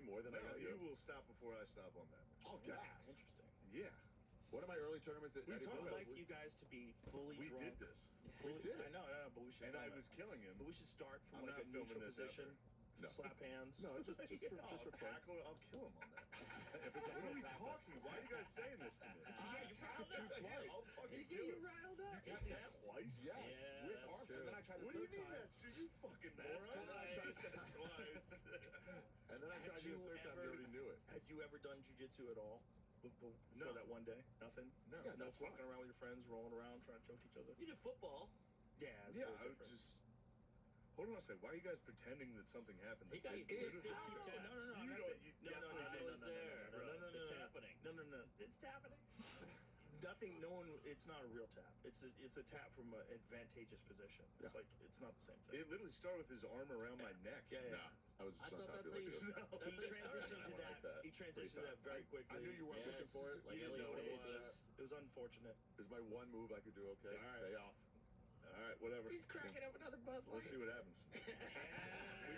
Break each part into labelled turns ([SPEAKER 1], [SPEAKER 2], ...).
[SPEAKER 1] more than I
[SPEAKER 2] No,
[SPEAKER 1] got
[SPEAKER 2] you
[SPEAKER 1] you.
[SPEAKER 2] will stop before I stop on that.
[SPEAKER 1] I'll gas.
[SPEAKER 3] Interesting.
[SPEAKER 2] Yeah.
[SPEAKER 1] One of my early tournaments that
[SPEAKER 2] We
[SPEAKER 1] Eddie
[SPEAKER 2] talked
[SPEAKER 3] I'd
[SPEAKER 1] Willis-
[SPEAKER 3] like you guys to be fully
[SPEAKER 2] We
[SPEAKER 3] drunk.
[SPEAKER 2] did this.
[SPEAKER 3] Fully,
[SPEAKER 1] did it.
[SPEAKER 3] I know, but we should.
[SPEAKER 2] And
[SPEAKER 3] film
[SPEAKER 2] I
[SPEAKER 3] it.
[SPEAKER 2] was killing him.
[SPEAKER 3] But we should start from
[SPEAKER 2] I'm
[SPEAKER 3] like
[SPEAKER 2] not
[SPEAKER 3] a neutral
[SPEAKER 2] filming this
[SPEAKER 3] position.
[SPEAKER 1] No.
[SPEAKER 3] Slap hands.
[SPEAKER 1] No, just for
[SPEAKER 2] I'll
[SPEAKER 1] fun.
[SPEAKER 2] tackle. I'll kill him on that. What are we talking? Why are you guys saying this to me?
[SPEAKER 1] I tapped you
[SPEAKER 2] I'll
[SPEAKER 1] twice.
[SPEAKER 2] fucking kill him.
[SPEAKER 3] riled up.
[SPEAKER 2] You tapped me twice?
[SPEAKER 1] Yes,
[SPEAKER 3] Yeah,
[SPEAKER 1] with
[SPEAKER 3] that's
[SPEAKER 1] arms.
[SPEAKER 3] true.
[SPEAKER 1] And then I tried the
[SPEAKER 2] What do you
[SPEAKER 1] third
[SPEAKER 2] mean
[SPEAKER 1] time.
[SPEAKER 2] that's true? You fucking
[SPEAKER 3] That's
[SPEAKER 2] moron.
[SPEAKER 3] twice.
[SPEAKER 2] Twice.
[SPEAKER 1] And then I tried the third time. You already knew it.
[SPEAKER 3] Had you ever done jujitsu at all? Before
[SPEAKER 2] No.
[SPEAKER 3] that one day? Nothing?
[SPEAKER 2] No.
[SPEAKER 1] Yeah,
[SPEAKER 3] No
[SPEAKER 1] that's
[SPEAKER 3] fucking
[SPEAKER 1] fine.
[SPEAKER 3] around with your friends, rolling around, trying to choke each other?
[SPEAKER 4] You did football.
[SPEAKER 3] Yeah, it's
[SPEAKER 2] Yeah,
[SPEAKER 3] very
[SPEAKER 2] I would
[SPEAKER 3] different.
[SPEAKER 2] just... Hold on a second. Why are you guys pretending that something happened?
[SPEAKER 4] He got you
[SPEAKER 2] It-
[SPEAKER 4] 15
[SPEAKER 2] it-
[SPEAKER 4] taps.
[SPEAKER 3] No, no, no.
[SPEAKER 2] You
[SPEAKER 3] that's
[SPEAKER 2] don't-
[SPEAKER 3] it.
[SPEAKER 2] you
[SPEAKER 3] No, no, no,
[SPEAKER 2] definitely
[SPEAKER 3] no,
[SPEAKER 2] did.
[SPEAKER 3] no,
[SPEAKER 4] was
[SPEAKER 3] no,
[SPEAKER 4] there.
[SPEAKER 3] no, no, no,
[SPEAKER 4] It's
[SPEAKER 3] no.
[SPEAKER 4] happening.
[SPEAKER 3] No, no, no.
[SPEAKER 4] It's happening.
[SPEAKER 3] Nothing. No one. It's not a real tap. It's a tap from an advantageous position. It's
[SPEAKER 1] Yeah.
[SPEAKER 3] like it's not the same thing.
[SPEAKER 2] It literally started with his arm around my neck.
[SPEAKER 3] Yeah, yeah.
[SPEAKER 1] Nah, I was
[SPEAKER 4] I
[SPEAKER 1] just on
[SPEAKER 4] thought
[SPEAKER 1] top of
[SPEAKER 4] that's
[SPEAKER 1] you
[SPEAKER 4] how you.
[SPEAKER 1] like this.
[SPEAKER 4] That's
[SPEAKER 3] He
[SPEAKER 4] how you
[SPEAKER 3] transitioned
[SPEAKER 4] started.
[SPEAKER 3] to
[SPEAKER 1] I like
[SPEAKER 3] that.
[SPEAKER 1] that.
[SPEAKER 3] He
[SPEAKER 1] Pretty
[SPEAKER 3] transitioned to that
[SPEAKER 1] fast.
[SPEAKER 3] very quickly.
[SPEAKER 1] I knew you weren't
[SPEAKER 4] Yes,
[SPEAKER 1] looking for it.
[SPEAKER 4] like
[SPEAKER 3] You didn't know what it
[SPEAKER 4] Elliot
[SPEAKER 3] was. It was unfortunate.
[SPEAKER 1] It's my one move I could do. Okay,
[SPEAKER 2] All right.
[SPEAKER 1] stay off.
[SPEAKER 2] All right, whatever.
[SPEAKER 3] He's cracking up another Bud Light.
[SPEAKER 2] Let's see what happens. We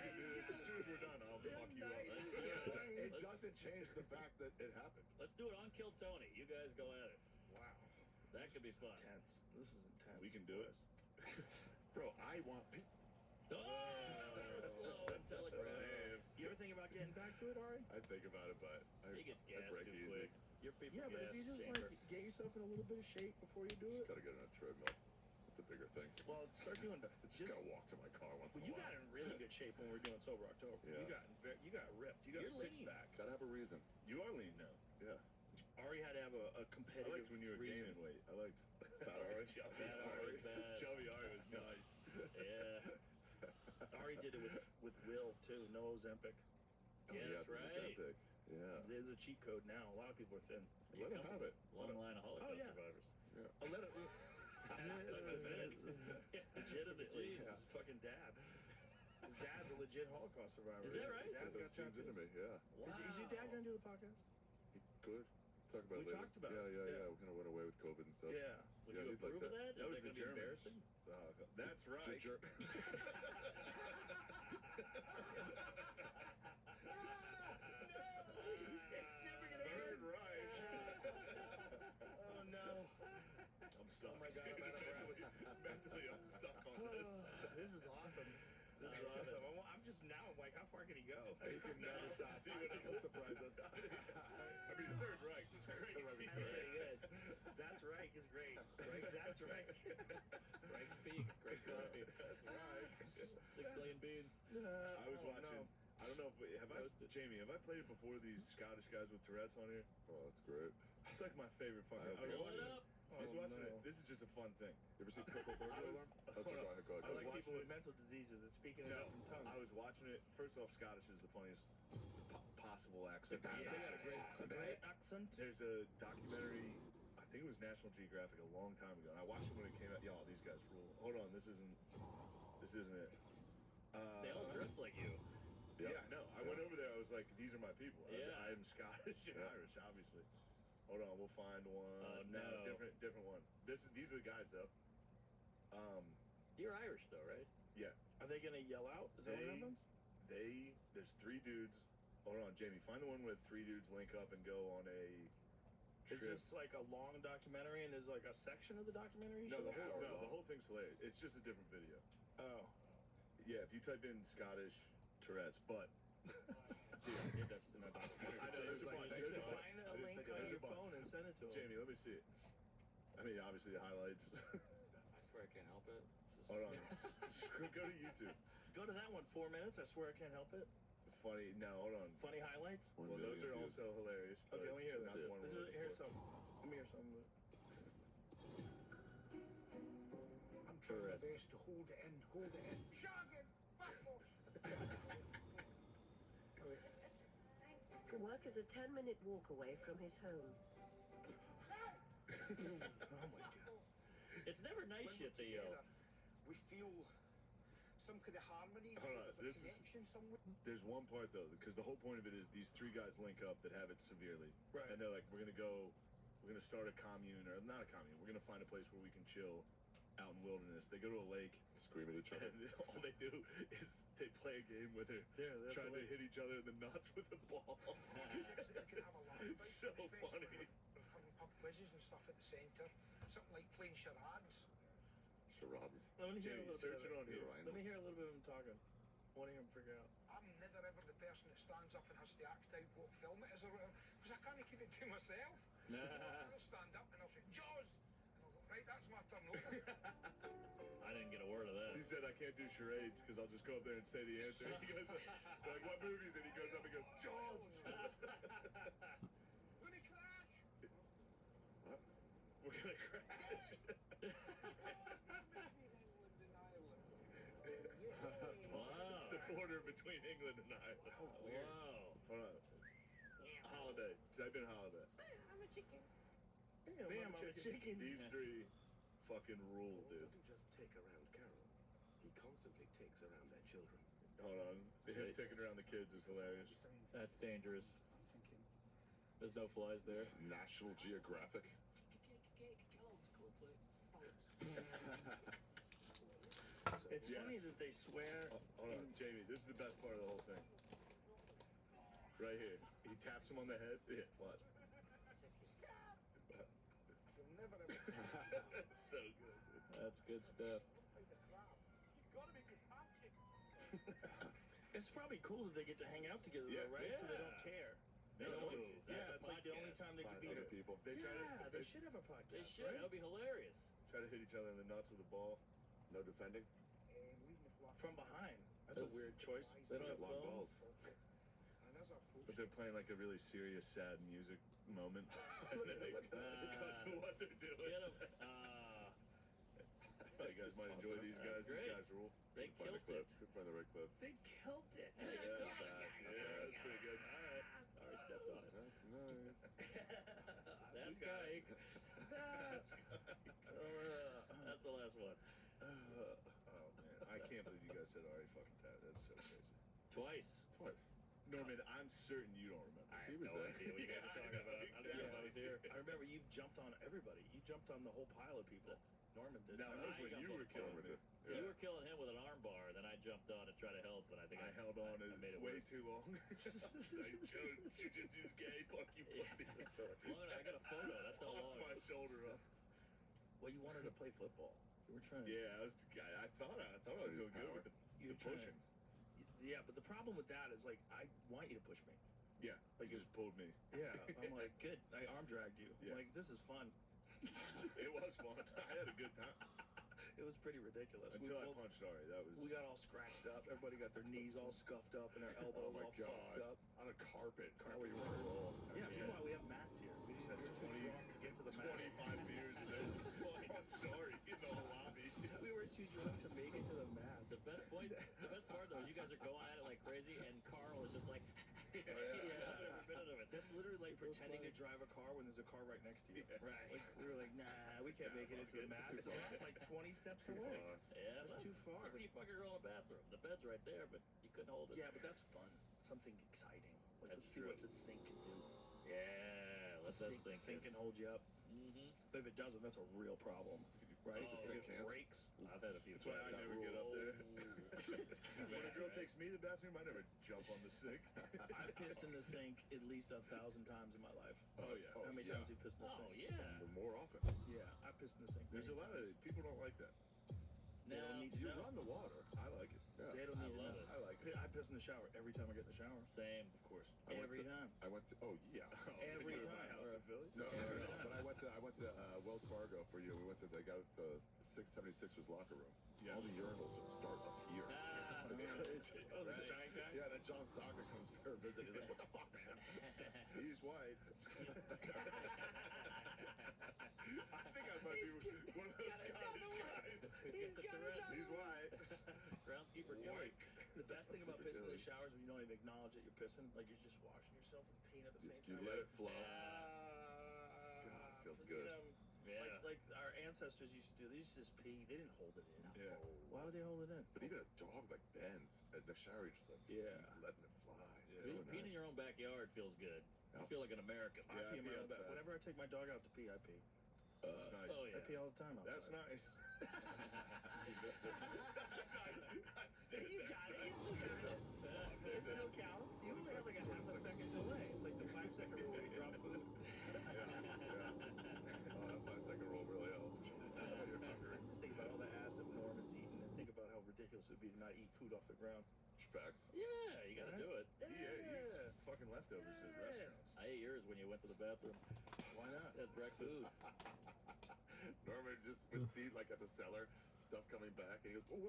[SPEAKER 2] can do this. As soon as we're done, I'll fuck you up.
[SPEAKER 1] It
[SPEAKER 4] Let's-
[SPEAKER 1] doesn't change the fact that it happened.
[SPEAKER 4] Let's do it on Kill Tony. You guys go at it.
[SPEAKER 3] Wow.
[SPEAKER 4] That could be
[SPEAKER 3] This is
[SPEAKER 4] fun.
[SPEAKER 3] Intense. This is intense.
[SPEAKER 2] We can do it. Bro, I want...
[SPEAKER 4] Oh, slow and telegraph.
[SPEAKER 2] Man,
[SPEAKER 3] You ever think about getting back to it, Ari?
[SPEAKER 1] I think about it, but
[SPEAKER 4] He gets
[SPEAKER 1] I
[SPEAKER 4] gassed
[SPEAKER 1] break
[SPEAKER 4] too
[SPEAKER 1] easy.
[SPEAKER 4] quick. Your people
[SPEAKER 3] Yeah, but if you just
[SPEAKER 4] chamber.
[SPEAKER 3] like get yourself in a little bit of shape before you do it,
[SPEAKER 1] Gotta get on a treadmill. That's a bigger thing.
[SPEAKER 3] well, start doing.
[SPEAKER 1] Just gotta walk to my car once
[SPEAKER 3] Well,
[SPEAKER 1] in
[SPEAKER 3] you
[SPEAKER 1] a while.
[SPEAKER 3] got in really good shape when we were doing Sober October.
[SPEAKER 1] Yeah.
[SPEAKER 3] You got ripped. You got
[SPEAKER 4] You're
[SPEAKER 3] a six
[SPEAKER 4] lean.
[SPEAKER 3] pack.
[SPEAKER 1] Gotta have a reason.
[SPEAKER 2] you are lean now.
[SPEAKER 1] Yeah.
[SPEAKER 3] Ari had to have a
[SPEAKER 2] I
[SPEAKER 3] competitive
[SPEAKER 2] liked when you were
[SPEAKER 3] reason.
[SPEAKER 2] gaining weight. I liked fat Ari.
[SPEAKER 4] Fat Ari, bad.
[SPEAKER 2] Chubby Ari was nice.
[SPEAKER 4] Yeah.
[SPEAKER 3] Ari did it with Will too. No Ozempic.
[SPEAKER 4] Yeah, that's
[SPEAKER 1] this is
[SPEAKER 4] right.
[SPEAKER 1] epic. Yeah.
[SPEAKER 3] There's a cheat code now. A lot of people are thin.
[SPEAKER 1] Let him have it.
[SPEAKER 4] Long line of Holocaust
[SPEAKER 3] Oh, yeah.
[SPEAKER 4] survivors.
[SPEAKER 1] Yeah.
[SPEAKER 3] Oh, let it.
[SPEAKER 4] Legitimately.
[SPEAKER 3] His fucking dad. His dad's a legit Holocaust survivor.
[SPEAKER 4] Is that right?
[SPEAKER 3] His dad's
[SPEAKER 1] Those
[SPEAKER 3] got
[SPEAKER 1] genes into
[SPEAKER 3] tattoos.
[SPEAKER 1] me. Yeah.
[SPEAKER 4] Wow.
[SPEAKER 3] Is your dad gonna do the podcast?
[SPEAKER 1] He could. Talk about
[SPEAKER 3] We
[SPEAKER 1] it later.
[SPEAKER 3] talked about
[SPEAKER 1] yeah,
[SPEAKER 3] it.
[SPEAKER 1] Yeah,
[SPEAKER 3] Yeah.
[SPEAKER 1] yeah. We kind of went away with COVID and stuff.
[SPEAKER 3] Yeah.
[SPEAKER 4] Would
[SPEAKER 1] Yeah,
[SPEAKER 4] you
[SPEAKER 1] he'd like
[SPEAKER 4] approve of
[SPEAKER 1] that.
[SPEAKER 4] that?
[SPEAKER 2] That
[SPEAKER 4] Is
[SPEAKER 2] was
[SPEAKER 4] that
[SPEAKER 2] the
[SPEAKER 4] gonna be
[SPEAKER 2] Germans.
[SPEAKER 4] embarrassing?
[SPEAKER 2] That's right. Third Reich.
[SPEAKER 3] Oh no.
[SPEAKER 2] I'm stuck.
[SPEAKER 3] Oh my God, I'm out of breath.
[SPEAKER 2] Mentally, I'm stuck on this.
[SPEAKER 3] This is awesome. This is awesome. I'm just now like, how far can he go?
[SPEAKER 1] He can never stop.
[SPEAKER 2] See what
[SPEAKER 1] He'll surprise us.
[SPEAKER 2] I mean, Third Reich was crazy.
[SPEAKER 3] That's pretty good. That's right is great. That's right.
[SPEAKER 4] Frank's Peak. Great coffee.
[SPEAKER 2] That's right.
[SPEAKER 4] 6 billion beans.
[SPEAKER 2] I was
[SPEAKER 3] Oh,
[SPEAKER 2] watching.
[SPEAKER 3] no.
[SPEAKER 2] I don't know if have I,
[SPEAKER 4] Roasted.
[SPEAKER 2] Jamie, have I played before these Scottish guys with Tourette's on here?
[SPEAKER 1] Oh, that's great.
[SPEAKER 2] It's like my favorite fucking.
[SPEAKER 1] I
[SPEAKER 2] I was
[SPEAKER 1] hope
[SPEAKER 4] Pull it
[SPEAKER 2] watching.
[SPEAKER 4] up.
[SPEAKER 2] I was
[SPEAKER 3] Oh,
[SPEAKER 2] watching
[SPEAKER 3] no.
[SPEAKER 2] it. This is just a fun thing.
[SPEAKER 1] You ever see Pickle Burger Alarm? That's a guy who got
[SPEAKER 2] I
[SPEAKER 3] I
[SPEAKER 2] was
[SPEAKER 3] like
[SPEAKER 2] watching
[SPEAKER 3] people with
[SPEAKER 2] it.
[SPEAKER 3] mental diseases and speaking in
[SPEAKER 2] No,
[SPEAKER 3] different tongues.
[SPEAKER 2] I was watching it. First off, Scottish is the funniest possible accent.
[SPEAKER 3] They got a great accent.
[SPEAKER 2] There's a documentary. I think it was National Geographic a long time ago, and I watched it when it came out. Y'all, these guys rule. Hold on, this isn't it.
[SPEAKER 4] They all dress like you.
[SPEAKER 2] Yeah, no. I went over there. I was like, these are my people.
[SPEAKER 4] Yeah.
[SPEAKER 2] I am Scottish and
[SPEAKER 1] Yeah.
[SPEAKER 2] Irish, obviously. Hold on, we'll find one.
[SPEAKER 4] Oh, no.
[SPEAKER 2] different one. These are the guys though.
[SPEAKER 4] You're Irish, though, right?
[SPEAKER 2] Yeah.
[SPEAKER 3] Are they gonna yell out? Is that what
[SPEAKER 2] They-
[SPEAKER 3] happens?
[SPEAKER 2] There's 3 dudes. Hold on, Jamie. Find the one where 3 dudes link up and go on a trip.
[SPEAKER 3] Is this like a long documentary and there's like a section of the documentary?
[SPEAKER 2] No, the
[SPEAKER 3] show?
[SPEAKER 2] whole thing's hilarious. It's just a different video.
[SPEAKER 3] Oh.
[SPEAKER 2] Yeah, if you type in Scottish Tourette's, but
[SPEAKER 4] Yeah, that's in that documentary.
[SPEAKER 2] I know, there's like-
[SPEAKER 3] You
[SPEAKER 2] there's
[SPEAKER 3] should
[SPEAKER 2] a bunch.
[SPEAKER 3] find
[SPEAKER 1] I
[SPEAKER 3] a
[SPEAKER 1] didn't
[SPEAKER 3] link
[SPEAKER 1] think
[SPEAKER 3] on
[SPEAKER 1] there's
[SPEAKER 3] your
[SPEAKER 1] a bunch.
[SPEAKER 3] phone and send it to him.
[SPEAKER 2] Jamie, let me see it. I mean, obviously the highlights.
[SPEAKER 4] I swear I can't help it. It's just-
[SPEAKER 2] Hold on. Go to YouTube.
[SPEAKER 3] Go to that one, 4 minutes. I swear I can't help it.
[SPEAKER 2] Funny. No, hold on.
[SPEAKER 3] Funny highlights.
[SPEAKER 1] One
[SPEAKER 2] Well, those
[SPEAKER 1] million
[SPEAKER 2] are
[SPEAKER 1] views.
[SPEAKER 2] also hilarious.
[SPEAKER 3] Okay, let me hear
[SPEAKER 2] that's
[SPEAKER 3] this.
[SPEAKER 2] the one we're looking
[SPEAKER 3] Here's
[SPEAKER 2] for.
[SPEAKER 3] some. Let me hear some.
[SPEAKER 5] I'm trying my best to hold it in, hold it in. Shagging!
[SPEAKER 6] Work is a 10-minute walk away from his home.
[SPEAKER 3] Oh my God.
[SPEAKER 4] It's never nice
[SPEAKER 5] When we're
[SPEAKER 4] shit to yell.
[SPEAKER 5] together, we feel some kind of harmony.
[SPEAKER 2] Hold on,
[SPEAKER 5] There's a
[SPEAKER 2] this is-
[SPEAKER 5] connection somewhere.
[SPEAKER 2] There's one part though, because the whole point of it is these 3 guys link up that have it severely,
[SPEAKER 3] Right.
[SPEAKER 2] and they're like, we're gonna start a commune, or not a commune. We're gonna find a place where we can chill out in wilderness. They go to a lake,
[SPEAKER 1] Scream at each other.
[SPEAKER 2] and all they do is they play a game where they're
[SPEAKER 3] They're
[SPEAKER 2] trying to hit each other in the nuts with a ball.
[SPEAKER 5] They can have a laugh about
[SPEAKER 2] So
[SPEAKER 5] it, especially
[SPEAKER 2] funny.
[SPEAKER 5] when they're having pub quizzes and stuff at the centre. Something like playing charades.
[SPEAKER 1] Charades.
[SPEAKER 3] Let me hear
[SPEAKER 2] Jamie,
[SPEAKER 3] a little bit
[SPEAKER 2] search
[SPEAKER 3] of
[SPEAKER 2] it on
[SPEAKER 3] it.
[SPEAKER 2] here.
[SPEAKER 1] Ryan.
[SPEAKER 3] Let me hear a little bit of him talking. I want to hear him figure out.
[SPEAKER 5] I'm never ever the person that stands up and has to act out what film it is or whatever, because I can't keep it to myself. So I'll stand up and I'll say, Jaws! And I'll go, right, that's my turn over.
[SPEAKER 4] I didn't get a word of that.
[SPEAKER 2] He said, I can't do charades because I'll just go up there and say the answer. He goes, like, what movie is it? He goes up and goes, Jaws!
[SPEAKER 5] Let me crash!
[SPEAKER 2] We're going to crash.
[SPEAKER 4] Wow.
[SPEAKER 2] The border between England and Ireland.
[SPEAKER 4] Wow.
[SPEAKER 2] Hold on. Holiday. Type in holiday.
[SPEAKER 7] I'm a chicken.
[SPEAKER 3] Bam, I'm a chicken.
[SPEAKER 2] These three fucking rule, dude.
[SPEAKER 8] Doesn't just take around Carol. He constantly takes around their children.
[SPEAKER 2] Hold on. Him taking around the kids is hilarious.
[SPEAKER 4] That's dangerous.
[SPEAKER 5] I'm thinking,
[SPEAKER 4] There's no flies there.
[SPEAKER 1] National Geographic.
[SPEAKER 3] It's
[SPEAKER 2] Yes.
[SPEAKER 3] funny that they swear.
[SPEAKER 2] Hold on, Jamie. This is the best part of the whole thing. Right here. He taps him on the head. Yeah, what?
[SPEAKER 5] you'll never ever
[SPEAKER 2] That's so good.
[SPEAKER 4] That's good stuff.
[SPEAKER 5] fight the crab. You've got to make it pouncing.
[SPEAKER 3] It's probably cool that they get to hang out together,
[SPEAKER 2] Yeah.
[SPEAKER 3] though, right? So they don't
[SPEAKER 4] Yeah.
[SPEAKER 3] care.
[SPEAKER 2] That's
[SPEAKER 3] They only-
[SPEAKER 2] like-
[SPEAKER 3] yeah,
[SPEAKER 4] that's
[SPEAKER 3] it's
[SPEAKER 4] a
[SPEAKER 3] like the only
[SPEAKER 4] podcast.
[SPEAKER 3] time they could
[SPEAKER 1] Find
[SPEAKER 3] be.
[SPEAKER 1] other people.
[SPEAKER 2] They try
[SPEAKER 3] Yeah,
[SPEAKER 2] to
[SPEAKER 3] they should have a podcast.
[SPEAKER 4] They should.
[SPEAKER 3] Right?
[SPEAKER 4] That would be hilarious.
[SPEAKER 2] try to hit each other in the nuts with a ball.
[SPEAKER 1] No defending.
[SPEAKER 5] Leaving the flat.
[SPEAKER 3] From behind. That's a
[SPEAKER 4] That's-
[SPEAKER 3] weird choice.
[SPEAKER 4] They don't have
[SPEAKER 1] Long
[SPEAKER 4] phones.
[SPEAKER 1] balls.
[SPEAKER 5] And as a
[SPEAKER 2] But
[SPEAKER 5] post,
[SPEAKER 2] they're playing like a really serious, sad music moment. And then they cut to what they're doing.
[SPEAKER 4] Get 'em.
[SPEAKER 2] You guys might enjoy these guys.
[SPEAKER 4] Great.
[SPEAKER 2] These guys rule.
[SPEAKER 4] They
[SPEAKER 1] Find the
[SPEAKER 4] killed
[SPEAKER 1] clip.
[SPEAKER 4] it.
[SPEAKER 1] Find the right clip.
[SPEAKER 3] They killed it.
[SPEAKER 2] Yeah, that's pretty good.
[SPEAKER 4] All right. Already stepped on it.
[SPEAKER 1] That's nice.
[SPEAKER 4] That's Kike. That's the last one.
[SPEAKER 2] Oh man, I can't believe you guys said Ari fucking Tat. That's so crazy.
[SPEAKER 4] Twice.
[SPEAKER 1] Twice.
[SPEAKER 2] Norman, I'm certain you don't remember.
[SPEAKER 4] I
[SPEAKER 1] He
[SPEAKER 4] have
[SPEAKER 1] was
[SPEAKER 4] no
[SPEAKER 1] there.
[SPEAKER 4] idea what you guys are talking
[SPEAKER 2] Yeah,
[SPEAKER 4] about. I don't know if I was here.
[SPEAKER 3] I remember you jumped on everybody. You jumped on the whole pile of people. Norman did.
[SPEAKER 2] Now, that was
[SPEAKER 4] I
[SPEAKER 2] when
[SPEAKER 4] got
[SPEAKER 2] you were
[SPEAKER 4] both.
[SPEAKER 2] killing me.
[SPEAKER 4] You were killing him with an arm bar, then I jumped on to try to help, but I think
[SPEAKER 2] I held on
[SPEAKER 4] I made it
[SPEAKER 2] way
[SPEAKER 4] worse.
[SPEAKER 2] too long. Like, Joe, Jiu-Jitsu's gay. Fuck you, pussy.
[SPEAKER 4] Long, I got a photo. That's how
[SPEAKER 2] Popped
[SPEAKER 4] long.
[SPEAKER 2] my shoulder up.
[SPEAKER 3] Well, you wanted to play football. You were trying.
[SPEAKER 2] Yeah, I thought I was doing good with
[SPEAKER 3] You
[SPEAKER 2] the
[SPEAKER 3] were trying-
[SPEAKER 2] pushing.
[SPEAKER 3] Yeah, but the problem with that is like I want you to push me.
[SPEAKER 2] Yeah, like you just pulled me.
[SPEAKER 3] Yeah, I'm like good. I arm dragged you.
[SPEAKER 2] Yeah.
[SPEAKER 3] Like this is fun.
[SPEAKER 2] It was fun. I had a good time
[SPEAKER 3] It was pretty ridiculous.
[SPEAKER 2] until I
[SPEAKER 3] we, both,
[SPEAKER 2] punched Ari. That was.
[SPEAKER 3] we got all scratched up. Everybody got their knees all scuffed up and their elbows
[SPEAKER 1] Oh my
[SPEAKER 3] all
[SPEAKER 1] God.
[SPEAKER 3] fucked up.
[SPEAKER 1] On a carpet. Carpet you want to roll.
[SPEAKER 3] Yeah, that's why we have mats here. We just had
[SPEAKER 2] 20
[SPEAKER 3] drunk to get to the mats.
[SPEAKER 2] 25 beers in this point. I'm sorry, in the whole lobby.
[SPEAKER 3] We were too drunk to make it to the mats.
[SPEAKER 4] The best part though is you guys are going at it like crazy, and Carl is just like,
[SPEAKER 3] Yeah.
[SPEAKER 4] every minute of it.
[SPEAKER 3] That's literally like pretending to drive a car when there's a car right next to you.
[SPEAKER 4] Right.
[SPEAKER 3] Like, we were like, nah, we can't make it into the mat. The mat's like 20 steps away.
[SPEAKER 4] Yeah,
[SPEAKER 3] That's too far.
[SPEAKER 4] Like when you fuck a girl in the bathroom. The bed's right there, but you couldn't hold it.
[SPEAKER 3] Yeah, but that's fun. Something exciting. Like,
[SPEAKER 4] That's
[SPEAKER 3] let's see what
[SPEAKER 4] true.
[SPEAKER 3] the sink can do.
[SPEAKER 4] Yeah, let that sink
[SPEAKER 3] Sink
[SPEAKER 4] in.
[SPEAKER 3] can hold you up.
[SPEAKER 4] Mm-hmm.
[SPEAKER 3] But if it doesn't, that's a real problem. Right?
[SPEAKER 4] Oh,
[SPEAKER 3] If
[SPEAKER 1] sink
[SPEAKER 3] it
[SPEAKER 1] can't.
[SPEAKER 3] breaks.
[SPEAKER 4] I've had a few.
[SPEAKER 2] That's why I
[SPEAKER 4] times.
[SPEAKER 2] never get up there.
[SPEAKER 4] Yeah,
[SPEAKER 2] When a girl
[SPEAKER 4] right.
[SPEAKER 2] takes me to the bathroom, I never jump on the sink.
[SPEAKER 3] I've pissed in the sink at least 1,000 times in my life.
[SPEAKER 2] Oh yeah.
[SPEAKER 3] How many
[SPEAKER 1] yeah.
[SPEAKER 3] times have you pissed in the
[SPEAKER 4] Oh
[SPEAKER 3] sink?
[SPEAKER 4] yeah.
[SPEAKER 1] More often.
[SPEAKER 3] Yeah, I pissed in the sink.
[SPEAKER 2] There's a
[SPEAKER 3] many
[SPEAKER 2] lot of
[SPEAKER 3] times.
[SPEAKER 2] people don't like that.
[SPEAKER 3] They
[SPEAKER 4] No,
[SPEAKER 3] don't need to
[SPEAKER 1] You
[SPEAKER 3] know.
[SPEAKER 1] run the water.
[SPEAKER 2] I like it.
[SPEAKER 1] Yeah.
[SPEAKER 3] They don't
[SPEAKER 4] I
[SPEAKER 3] need to
[SPEAKER 4] love
[SPEAKER 3] know.
[SPEAKER 4] it.
[SPEAKER 2] I like it.
[SPEAKER 3] I piss in the shower every time I get in the shower.
[SPEAKER 4] Same.
[SPEAKER 2] Of course.
[SPEAKER 1] I went
[SPEAKER 3] Every
[SPEAKER 1] to-
[SPEAKER 3] time.
[SPEAKER 1] I went to. Oh yeah.
[SPEAKER 3] Every
[SPEAKER 2] You were at my
[SPEAKER 3] time.
[SPEAKER 2] house in Philly.
[SPEAKER 1] No,
[SPEAKER 3] Every
[SPEAKER 1] no,
[SPEAKER 3] time.
[SPEAKER 1] but I went to Wells Fargo for you. We went to they got us the 676ers locker room.
[SPEAKER 2] Yeah.
[SPEAKER 1] All the urinals start up here.
[SPEAKER 4] Ah,
[SPEAKER 1] It's crazy.
[SPEAKER 3] Oh, the
[SPEAKER 4] Right.
[SPEAKER 3] giant guy?
[SPEAKER 1] Yeah, then John Stockton comes for a visit. He's like, "What the fuck, man?"
[SPEAKER 2] He's white. I think I might be one of those Scottish guys.
[SPEAKER 3] He's got it.
[SPEAKER 2] He's white.
[SPEAKER 4] Groundskeeper Kelly.
[SPEAKER 3] The best thing about
[SPEAKER 1] That's
[SPEAKER 3] pissing in the
[SPEAKER 1] Billy.
[SPEAKER 3] shower is when you don't even acknowledge that you're pissing. Like you're just washing yourself and peeing at the same
[SPEAKER 1] You
[SPEAKER 3] time.
[SPEAKER 1] let it flow.
[SPEAKER 3] God,
[SPEAKER 1] it feels good.
[SPEAKER 4] Yeah.
[SPEAKER 3] Like our ancestors used to do. They used to just pee. They didn't hold it in.
[SPEAKER 2] Yeah.
[SPEAKER 3] Why would they hold it in?
[SPEAKER 1] But even a dog like bends at the shower, you're just like,
[SPEAKER 3] Yeah.
[SPEAKER 1] letting it fly. It's
[SPEAKER 2] Yeah.
[SPEAKER 1] so
[SPEAKER 4] Peeing in
[SPEAKER 1] nice.
[SPEAKER 4] your own backyard feels good. You
[SPEAKER 1] Yeah.
[SPEAKER 4] feel like an American.
[SPEAKER 3] I
[SPEAKER 2] Yeah,
[SPEAKER 3] pee in my
[SPEAKER 2] I pee
[SPEAKER 3] own bed.
[SPEAKER 2] outside.
[SPEAKER 3] Whenever I take my dog out to pee, I pee.
[SPEAKER 2] That's nice.
[SPEAKER 4] Oh, yeah.
[SPEAKER 3] I pee all the time outside.
[SPEAKER 2] That's nice.
[SPEAKER 1] He missed it.
[SPEAKER 3] You got it. You still got it. It still counts. You only have like a half a second delay. It's like the 5-second rule when you drop food.
[SPEAKER 1] Oh, that 5-second rule really helps. You're hungry.
[SPEAKER 3] Just think about all the ass that Norman's eaten and think about how ridiculous it would be to not eat food off the ground.
[SPEAKER 1] Facts.
[SPEAKER 4] Yeah, you gotta do it.
[SPEAKER 2] He eats fucking leftovers at restaurants.
[SPEAKER 4] I ate yours when you went to the bathroom.
[SPEAKER 3] Why not?
[SPEAKER 4] At breakfast.
[SPEAKER 1] Norman just would see, like, at the cellar, stuff coming back, and he goes, whoa.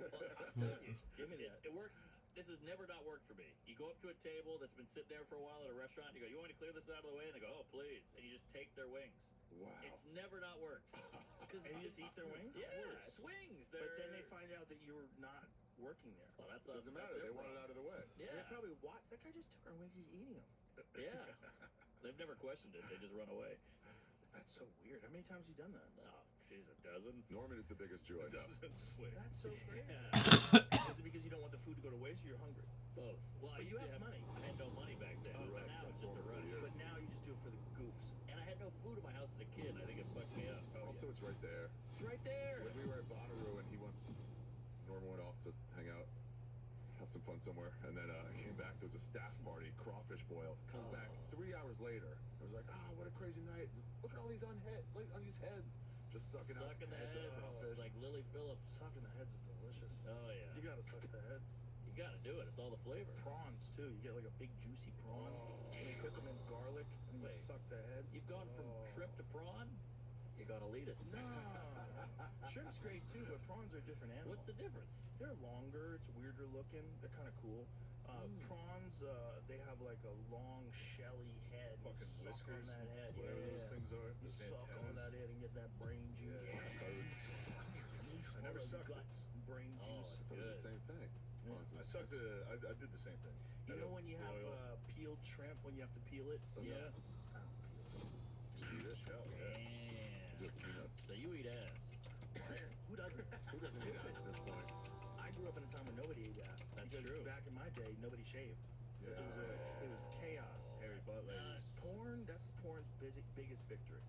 [SPEAKER 4] Well, I'm telling you,
[SPEAKER 3] Give me that.
[SPEAKER 4] it works. This has never not worked for me. You go up to a table that's been sitting there for a while at a restaurant, and you go, you want me to clear this out of the way? And they go, oh, please. And you just take their wings.
[SPEAKER 1] Wow.
[SPEAKER 4] It's never not worked.
[SPEAKER 3] And you just eat their wings?
[SPEAKER 4] Yeah, it's wings.
[SPEAKER 3] But then they find out that you were not working there.
[SPEAKER 4] Well, that's
[SPEAKER 1] Doesn't matter. They want it out of the way.
[SPEAKER 4] Yeah.
[SPEAKER 3] They probably watch. That guy just took our wings. He's eating them.
[SPEAKER 4] Yeah. They've never questioned it. They just run away.
[SPEAKER 3] That's so weird. How many times have you done that?
[SPEAKER 4] Oh, she's a dozen.
[SPEAKER 1] Norman is the biggest Jew I know.
[SPEAKER 3] That's so great.
[SPEAKER 4] Yeah.
[SPEAKER 3] Is it because you don't want the food to go to waste or you're hungry?
[SPEAKER 4] Both. Well,
[SPEAKER 3] But
[SPEAKER 4] I
[SPEAKER 3] you
[SPEAKER 4] used to
[SPEAKER 3] have money.
[SPEAKER 4] I had no money back then.
[SPEAKER 3] Oh,
[SPEAKER 4] but
[SPEAKER 3] right.
[SPEAKER 4] now it's just a rush.
[SPEAKER 3] But now you just do it for the goofs.
[SPEAKER 4] And I had no food in my house as a kid. I think it fucked me up.
[SPEAKER 1] Also, it's right there.
[SPEAKER 3] It's right there.
[SPEAKER 1] When we were at Bonnaroo and Norman went off to hang out, have some fun somewhere, and then came back. There was a staff party, crawfish boil. Comes back 3 hours later. It was like, what a crazy night! Look at all these unused heads, just sucking
[SPEAKER 4] Sucking the
[SPEAKER 1] out
[SPEAKER 4] heads.
[SPEAKER 1] of the crawfish.
[SPEAKER 4] Like Lily Phillips.
[SPEAKER 3] Sucking the heads is delicious.
[SPEAKER 4] Oh, yeah.
[SPEAKER 3] You gotta suck the heads.
[SPEAKER 4] You gotta do it. It's all the flavor.
[SPEAKER 3] Prawns too. You get like a big juicy prawn. And you cook them in garlic and you
[SPEAKER 4] Wait.
[SPEAKER 3] suck the heads.
[SPEAKER 4] You've gone from shrimp to prawn? You're gonna lead us.
[SPEAKER 3] No. Shrimp's great too, but prawns are a different animal.
[SPEAKER 4] What's the difference?
[SPEAKER 3] They're longer. It's weirder looking. They're kind of cool. Prawns, they have like a long shelly head. You
[SPEAKER 2] Fucking
[SPEAKER 3] suck
[SPEAKER 2] whiskers,
[SPEAKER 3] on that head.
[SPEAKER 2] whatever
[SPEAKER 3] yeah.
[SPEAKER 2] those things are.
[SPEAKER 3] You
[SPEAKER 2] Those
[SPEAKER 3] suck on
[SPEAKER 2] antennas.
[SPEAKER 3] that head and get that brain juice.
[SPEAKER 2] Yeah. I never
[SPEAKER 3] All the
[SPEAKER 2] sucked it.
[SPEAKER 3] guts, brain
[SPEAKER 4] Oh,
[SPEAKER 3] juice.
[SPEAKER 1] I thought it was the same thing.
[SPEAKER 2] I sucked the. I did the same thing.
[SPEAKER 3] You
[SPEAKER 2] Had
[SPEAKER 3] know
[SPEAKER 2] a
[SPEAKER 3] when you have
[SPEAKER 2] boil.
[SPEAKER 3] peeled shrimp when you have to peel it?
[SPEAKER 4] Yeah.
[SPEAKER 2] Swedish, hell yeah.
[SPEAKER 4] Damn.
[SPEAKER 1] Just peanuts.
[SPEAKER 4] So you eat ass.
[SPEAKER 3] Who doesn't?
[SPEAKER 1] Who doesn't eat ass at this point?
[SPEAKER 3] I grew up in a time when nobody ate ass.
[SPEAKER 4] That's
[SPEAKER 3] because
[SPEAKER 4] true.
[SPEAKER 3] back in my day, nobody shaved.
[SPEAKER 2] Yeah.
[SPEAKER 3] It was chaos.
[SPEAKER 2] Hairy butt ladies.
[SPEAKER 3] Porn, that's porn's biggest victory.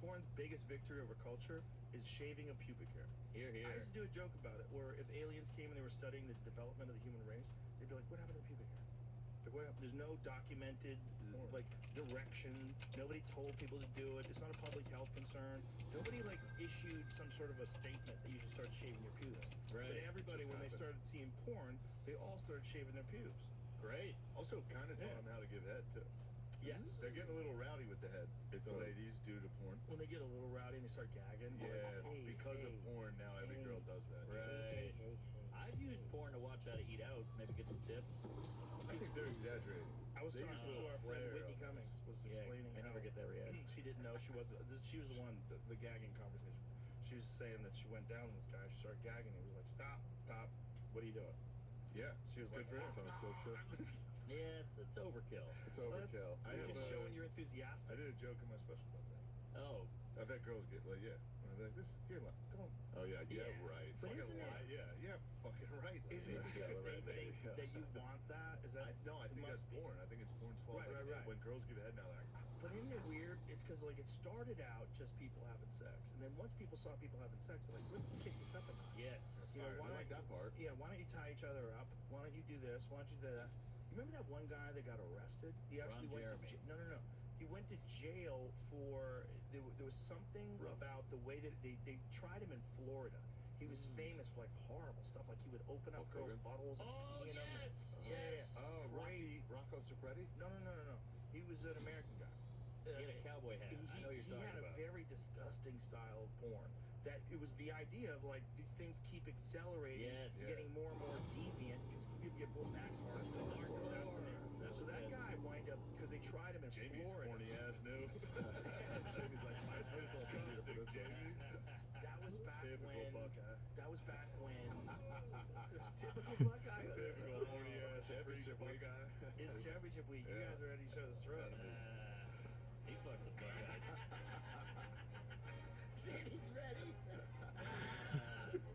[SPEAKER 3] Porn's biggest victory over culture is shaving of pubic hair.
[SPEAKER 4] Here, here.
[SPEAKER 3] I used to do a joke about it, where if aliens came and they were studying the development of the human race, they'd be like, "What happened to the pubic hair? Like, what happened?" There's no documented like direction. Nobody told people to do it. It's not a public health concern. Nobody like issued some sort of a statement that you should start shaving your pubes.
[SPEAKER 4] Right.
[SPEAKER 3] But everybody,
[SPEAKER 1] Just
[SPEAKER 3] when they
[SPEAKER 1] happened.
[SPEAKER 3] started seeing porn, they all started shaving their pubes.
[SPEAKER 4] Great.
[SPEAKER 2] Also, kind of taught them how to give head too.
[SPEAKER 3] Yes.
[SPEAKER 2] They're getting a little rowdy with the head.
[SPEAKER 1] It's
[SPEAKER 2] the
[SPEAKER 1] a-
[SPEAKER 2] ladies due to porn.
[SPEAKER 3] When they get a little rowdy and they start gagging.
[SPEAKER 2] Yeah,
[SPEAKER 3] like, hey,
[SPEAKER 2] because of
[SPEAKER 3] hey,
[SPEAKER 2] porn now, every
[SPEAKER 3] hey,
[SPEAKER 2] girl does that.
[SPEAKER 4] Right.
[SPEAKER 3] Hey.
[SPEAKER 4] I've used porn to watch how to eat out, maybe get some tips.
[SPEAKER 2] I think they're exaggerating.
[SPEAKER 3] I was
[SPEAKER 2] They
[SPEAKER 3] talking
[SPEAKER 2] use a
[SPEAKER 3] to
[SPEAKER 2] little
[SPEAKER 3] our friend
[SPEAKER 2] flair
[SPEAKER 3] Whitney
[SPEAKER 2] of it.
[SPEAKER 3] Cummings was
[SPEAKER 4] Yeah,
[SPEAKER 3] explaining
[SPEAKER 4] I never
[SPEAKER 3] how
[SPEAKER 4] get that reaction.
[SPEAKER 3] she didn't know she was the one the gagging conversation. She was saying that she went down with this guy. She started gagging. He was like, "Stop! What are you doing?"
[SPEAKER 2] Yeah,
[SPEAKER 3] She was
[SPEAKER 1] Good
[SPEAKER 3] like,
[SPEAKER 1] for him if I'm supposed to.
[SPEAKER 4] Yeah, it's overkill.
[SPEAKER 1] It's
[SPEAKER 3] Well,
[SPEAKER 1] overkill.
[SPEAKER 2] I
[SPEAKER 3] You're
[SPEAKER 2] have
[SPEAKER 3] just
[SPEAKER 2] a-
[SPEAKER 3] showing you're
[SPEAKER 2] I
[SPEAKER 3] enthusiastic.
[SPEAKER 2] did a joke in my special about that.
[SPEAKER 4] Oh,
[SPEAKER 2] I've had girls get like, yeah. And I'd be like, this, here, don't.
[SPEAKER 1] Oh, yeah,
[SPEAKER 3] Yeah.
[SPEAKER 1] right.
[SPEAKER 3] But
[SPEAKER 2] fucking
[SPEAKER 3] isn't it-
[SPEAKER 2] lie. Yeah, fucking right.
[SPEAKER 3] Is it
[SPEAKER 2] lady.
[SPEAKER 3] because they
[SPEAKER 1] right,
[SPEAKER 3] think
[SPEAKER 1] yeah.
[SPEAKER 3] that you want that? Is that
[SPEAKER 2] No, I
[SPEAKER 3] it
[SPEAKER 2] think that's
[SPEAKER 3] must be.
[SPEAKER 2] porn. I think it's porn's fault.
[SPEAKER 3] Right,
[SPEAKER 2] Like,
[SPEAKER 3] right.
[SPEAKER 2] When girls give head now, they're like,
[SPEAKER 3] But isn't it weird? It's because like it started out just people having sex, and then once people saw people having sex, they're like, "Let's kick this up a notch."
[SPEAKER 4] yes.
[SPEAKER 3] You know,
[SPEAKER 1] I
[SPEAKER 3] why
[SPEAKER 1] like that part.
[SPEAKER 3] Yeah, why don't you tie each other up? Why don't you do this? Why don't you do that? You remember that one guy that got arrested? He actually
[SPEAKER 4] Ron
[SPEAKER 3] went
[SPEAKER 4] Jeremy.
[SPEAKER 3] to no. He went to jail for there was something
[SPEAKER 1] Rough.
[SPEAKER 3] about the way that they tried him in Florida. He was famous for like horrible stuff, like he would open up
[SPEAKER 1] Hulk
[SPEAKER 3] girls'
[SPEAKER 1] Hogan?
[SPEAKER 3] buttholes and
[SPEAKER 4] Oh,
[SPEAKER 3] pee in them.
[SPEAKER 4] yes.
[SPEAKER 3] Yeah.
[SPEAKER 1] Oh, Rocco Siffredi?
[SPEAKER 3] No. He was an American guy.
[SPEAKER 4] He had a cowboy hat. I know what you're
[SPEAKER 3] He
[SPEAKER 4] talking
[SPEAKER 3] had a
[SPEAKER 4] about.
[SPEAKER 3] very disgusting style of porn. That it was the idea of like these things keep accelerating,
[SPEAKER 4] Yes.
[SPEAKER 3] getting more and more deviant because people get pulled max hard. So that guy wind up because they tried him in
[SPEAKER 2] Jamie's
[SPEAKER 3] Florida.
[SPEAKER 2] horny ass knew.
[SPEAKER 1] Jamie's like, my son's all
[SPEAKER 2] Disgusting,
[SPEAKER 1] for this one.
[SPEAKER 2] Jamie.
[SPEAKER 3] That was back
[SPEAKER 2] Typical
[SPEAKER 3] when.
[SPEAKER 2] Buckeye.
[SPEAKER 3] That was back when. This typical Buckeye.
[SPEAKER 2] Typical horny ass
[SPEAKER 1] Championship
[SPEAKER 2] freak
[SPEAKER 1] week.
[SPEAKER 2] Buckeye.
[SPEAKER 3] It's championship week. You
[SPEAKER 1] Yeah.
[SPEAKER 3] guys are at each other's throats.
[SPEAKER 4] He fucks a Buckeye.
[SPEAKER 3] Jamie's ready.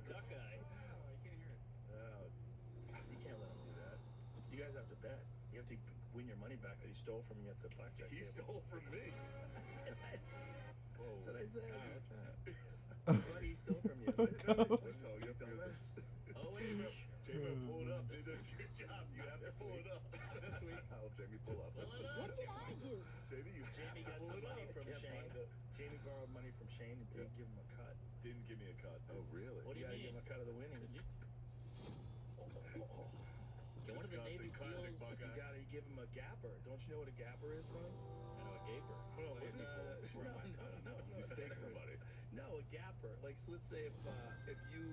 [SPEAKER 4] Buckeye.
[SPEAKER 3] Oh, you can't let him do that. You guys have to bet. You have to win your money back that he stole from you at the blackjack
[SPEAKER 2] He
[SPEAKER 3] table.
[SPEAKER 2] stole from me.
[SPEAKER 3] That's
[SPEAKER 2] Whoa.
[SPEAKER 3] what I said.
[SPEAKER 2] Ah, what's that?
[SPEAKER 3] What he stole from you?
[SPEAKER 2] That's all you have to do. Jamie, pull it up. Dude, that's your job. You have to pull it up.
[SPEAKER 1] This week, I'll Jamie pull up.
[SPEAKER 4] Pull it up.
[SPEAKER 7] What did I do?
[SPEAKER 2] Jamie, you
[SPEAKER 3] Jamie got
[SPEAKER 2] pull
[SPEAKER 3] some
[SPEAKER 2] it
[SPEAKER 3] money
[SPEAKER 2] up.
[SPEAKER 3] from
[SPEAKER 2] Can't
[SPEAKER 3] Shane.
[SPEAKER 2] find it.
[SPEAKER 3] Jamie borrowed money from Shane and didn't give him a cut.
[SPEAKER 2] Didn't give me a cut.
[SPEAKER 1] Oh, really?
[SPEAKER 4] What do
[SPEAKER 3] You
[SPEAKER 4] you
[SPEAKER 3] gotta
[SPEAKER 4] mean?
[SPEAKER 3] give him a cut of the winnings.
[SPEAKER 4] One of the Navy
[SPEAKER 2] Classic
[SPEAKER 4] SEAls.
[SPEAKER 2] Buckeye.
[SPEAKER 3] You gotta give him a gapper. Don't you know what a gapper is, son?
[SPEAKER 4] I know a gaper.
[SPEAKER 2] Hold on, wasn't he
[SPEAKER 4] Where am I? I don't know.
[SPEAKER 1] You stake somebody.
[SPEAKER 3] No, a gapper. Like, so let's say if you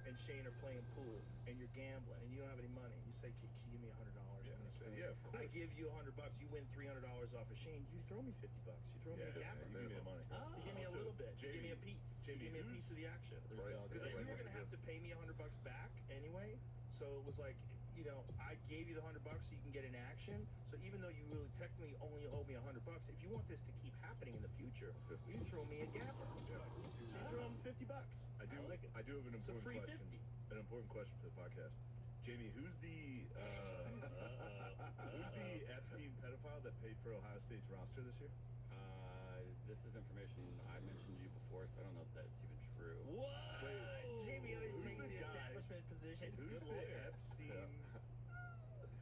[SPEAKER 3] and Shane are playing pool and you're gambling and you don't have any money, you say, "Can you give me $100?"
[SPEAKER 2] Yeah,
[SPEAKER 3] I'm gonna
[SPEAKER 2] I say,
[SPEAKER 3] spend
[SPEAKER 2] yeah,
[SPEAKER 3] it."
[SPEAKER 2] of course.
[SPEAKER 3] I give you $100. You win $300 off of Shane. You throw me $50. You throw me a
[SPEAKER 2] Yeah,
[SPEAKER 3] gapper.
[SPEAKER 2] you give me the money.
[SPEAKER 4] Oh.
[SPEAKER 3] You give me a
[SPEAKER 2] Also,
[SPEAKER 3] little bit. You give me a
[SPEAKER 2] Jamie-
[SPEAKER 3] piece.
[SPEAKER 2] Jamie,
[SPEAKER 3] you give me a
[SPEAKER 2] who's-
[SPEAKER 3] piece of the action.
[SPEAKER 1] That's right.
[SPEAKER 3] Because you were gonna have to pay me $100 back anyway. So it was like, you know, I gave you the $100 so you can get an action. So even though you really technically only owe me $100, if you want this to keep happening in the future, you throw me a gapper. So you throw him $50.
[SPEAKER 2] I do
[SPEAKER 4] like it.
[SPEAKER 2] I do have an
[SPEAKER 3] It's a
[SPEAKER 2] important
[SPEAKER 3] free
[SPEAKER 2] question.
[SPEAKER 3] 50.
[SPEAKER 2] An important question for the podcast. Jamie, who's the Epstein pedophile that paid for Ohio State's roster this year?
[SPEAKER 9] This is information I mentioned to you before, so I don't know if that's even true.
[SPEAKER 4] What?
[SPEAKER 3] Jamie always
[SPEAKER 2] Who's
[SPEAKER 3] takes
[SPEAKER 2] the
[SPEAKER 3] the
[SPEAKER 2] guy?
[SPEAKER 3] establishment position.
[SPEAKER 2] Who's the Epstein?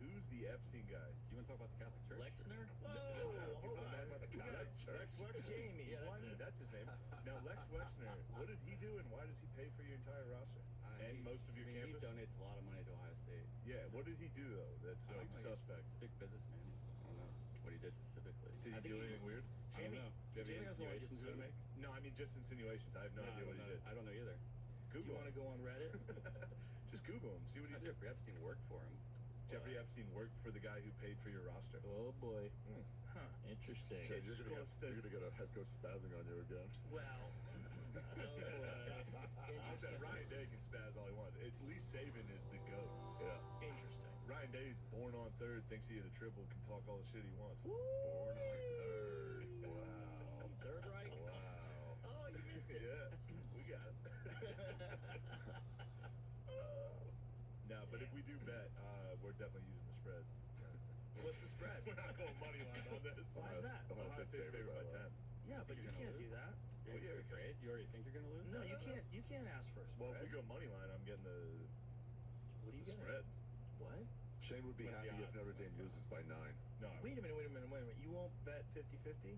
[SPEAKER 2] Who's the Epstein guy?
[SPEAKER 9] Do you want to talk about the Catholic Church?
[SPEAKER 4] Lexner?
[SPEAKER 3] Whoa, hold on.
[SPEAKER 2] Lex Wexner.
[SPEAKER 3] Jamie,
[SPEAKER 4] Yeah,
[SPEAKER 3] one.
[SPEAKER 2] That's his name. Now, Lex Wexner, what did he do and why does he pay for your entire roster? And most of your
[SPEAKER 9] He
[SPEAKER 2] campus?
[SPEAKER 9] donates a lot of money to Ohio State.
[SPEAKER 2] Yeah, what did he do though? That's
[SPEAKER 9] I don't
[SPEAKER 2] like
[SPEAKER 9] know,
[SPEAKER 2] suspect.
[SPEAKER 9] He's a big businessman. I don't know what he did specifically.
[SPEAKER 2] Did he do anything weird?
[SPEAKER 9] I don't
[SPEAKER 3] Jamie,
[SPEAKER 9] know. Do you have any
[SPEAKER 3] Jamie doesn't like
[SPEAKER 9] insinuations
[SPEAKER 3] it
[SPEAKER 9] to
[SPEAKER 3] so-
[SPEAKER 9] make?
[SPEAKER 2] No, I mean just insinuations. I have no idea what he did.
[SPEAKER 9] I don't know either.
[SPEAKER 3] Do you
[SPEAKER 2] Google
[SPEAKER 3] want to
[SPEAKER 2] him.
[SPEAKER 3] go on Reddit?
[SPEAKER 2] Just Google him. See what he did.
[SPEAKER 9] Jeffrey Epstein worked for him.
[SPEAKER 2] Jeffrey Epstein worked for the guy who paid for your roster.
[SPEAKER 4] Oh boy.
[SPEAKER 3] Huh.
[SPEAKER 4] Interesting.
[SPEAKER 1] Okay, you're gonna get a head coach spazzing on you again.
[SPEAKER 3] Well,
[SPEAKER 4] Oh boy.
[SPEAKER 2] I said Ryan Day can spaz all he wants. At least Saban is the GOAT.
[SPEAKER 1] Yeah.
[SPEAKER 3] interesting.
[SPEAKER 2] Ryan Day, born on third, thinks he hit a triple, can talk all the shit he wants.
[SPEAKER 1] Born on third. Wow.
[SPEAKER 4] Third right?
[SPEAKER 1] Wow.
[SPEAKER 3] Oh, you missed it.
[SPEAKER 2] Yeah, we got it. No, but if we do bet, we're definitely using the spread.
[SPEAKER 3] What's the spread?
[SPEAKER 2] We're not going money line on this.
[SPEAKER 3] Why is that?
[SPEAKER 2] Ohio State's favored by 10.
[SPEAKER 3] Yeah, but you
[SPEAKER 9] You're
[SPEAKER 3] can't
[SPEAKER 9] gonna
[SPEAKER 3] do
[SPEAKER 9] lose?
[SPEAKER 3] that.
[SPEAKER 9] Are you afraid? You already think you're going to lose?
[SPEAKER 3] No, you can't. You can't ask for a
[SPEAKER 2] Well,
[SPEAKER 3] spread.
[SPEAKER 2] if we go money line, I'm getting the
[SPEAKER 3] What are you getting?
[SPEAKER 2] spread.
[SPEAKER 3] What?
[SPEAKER 1] Shane would be
[SPEAKER 9] What's the
[SPEAKER 1] happy if
[SPEAKER 9] odds?
[SPEAKER 1] Notre Dame loses by 9.
[SPEAKER 2] No,
[SPEAKER 3] Wait a minute. You won't bet 50-50?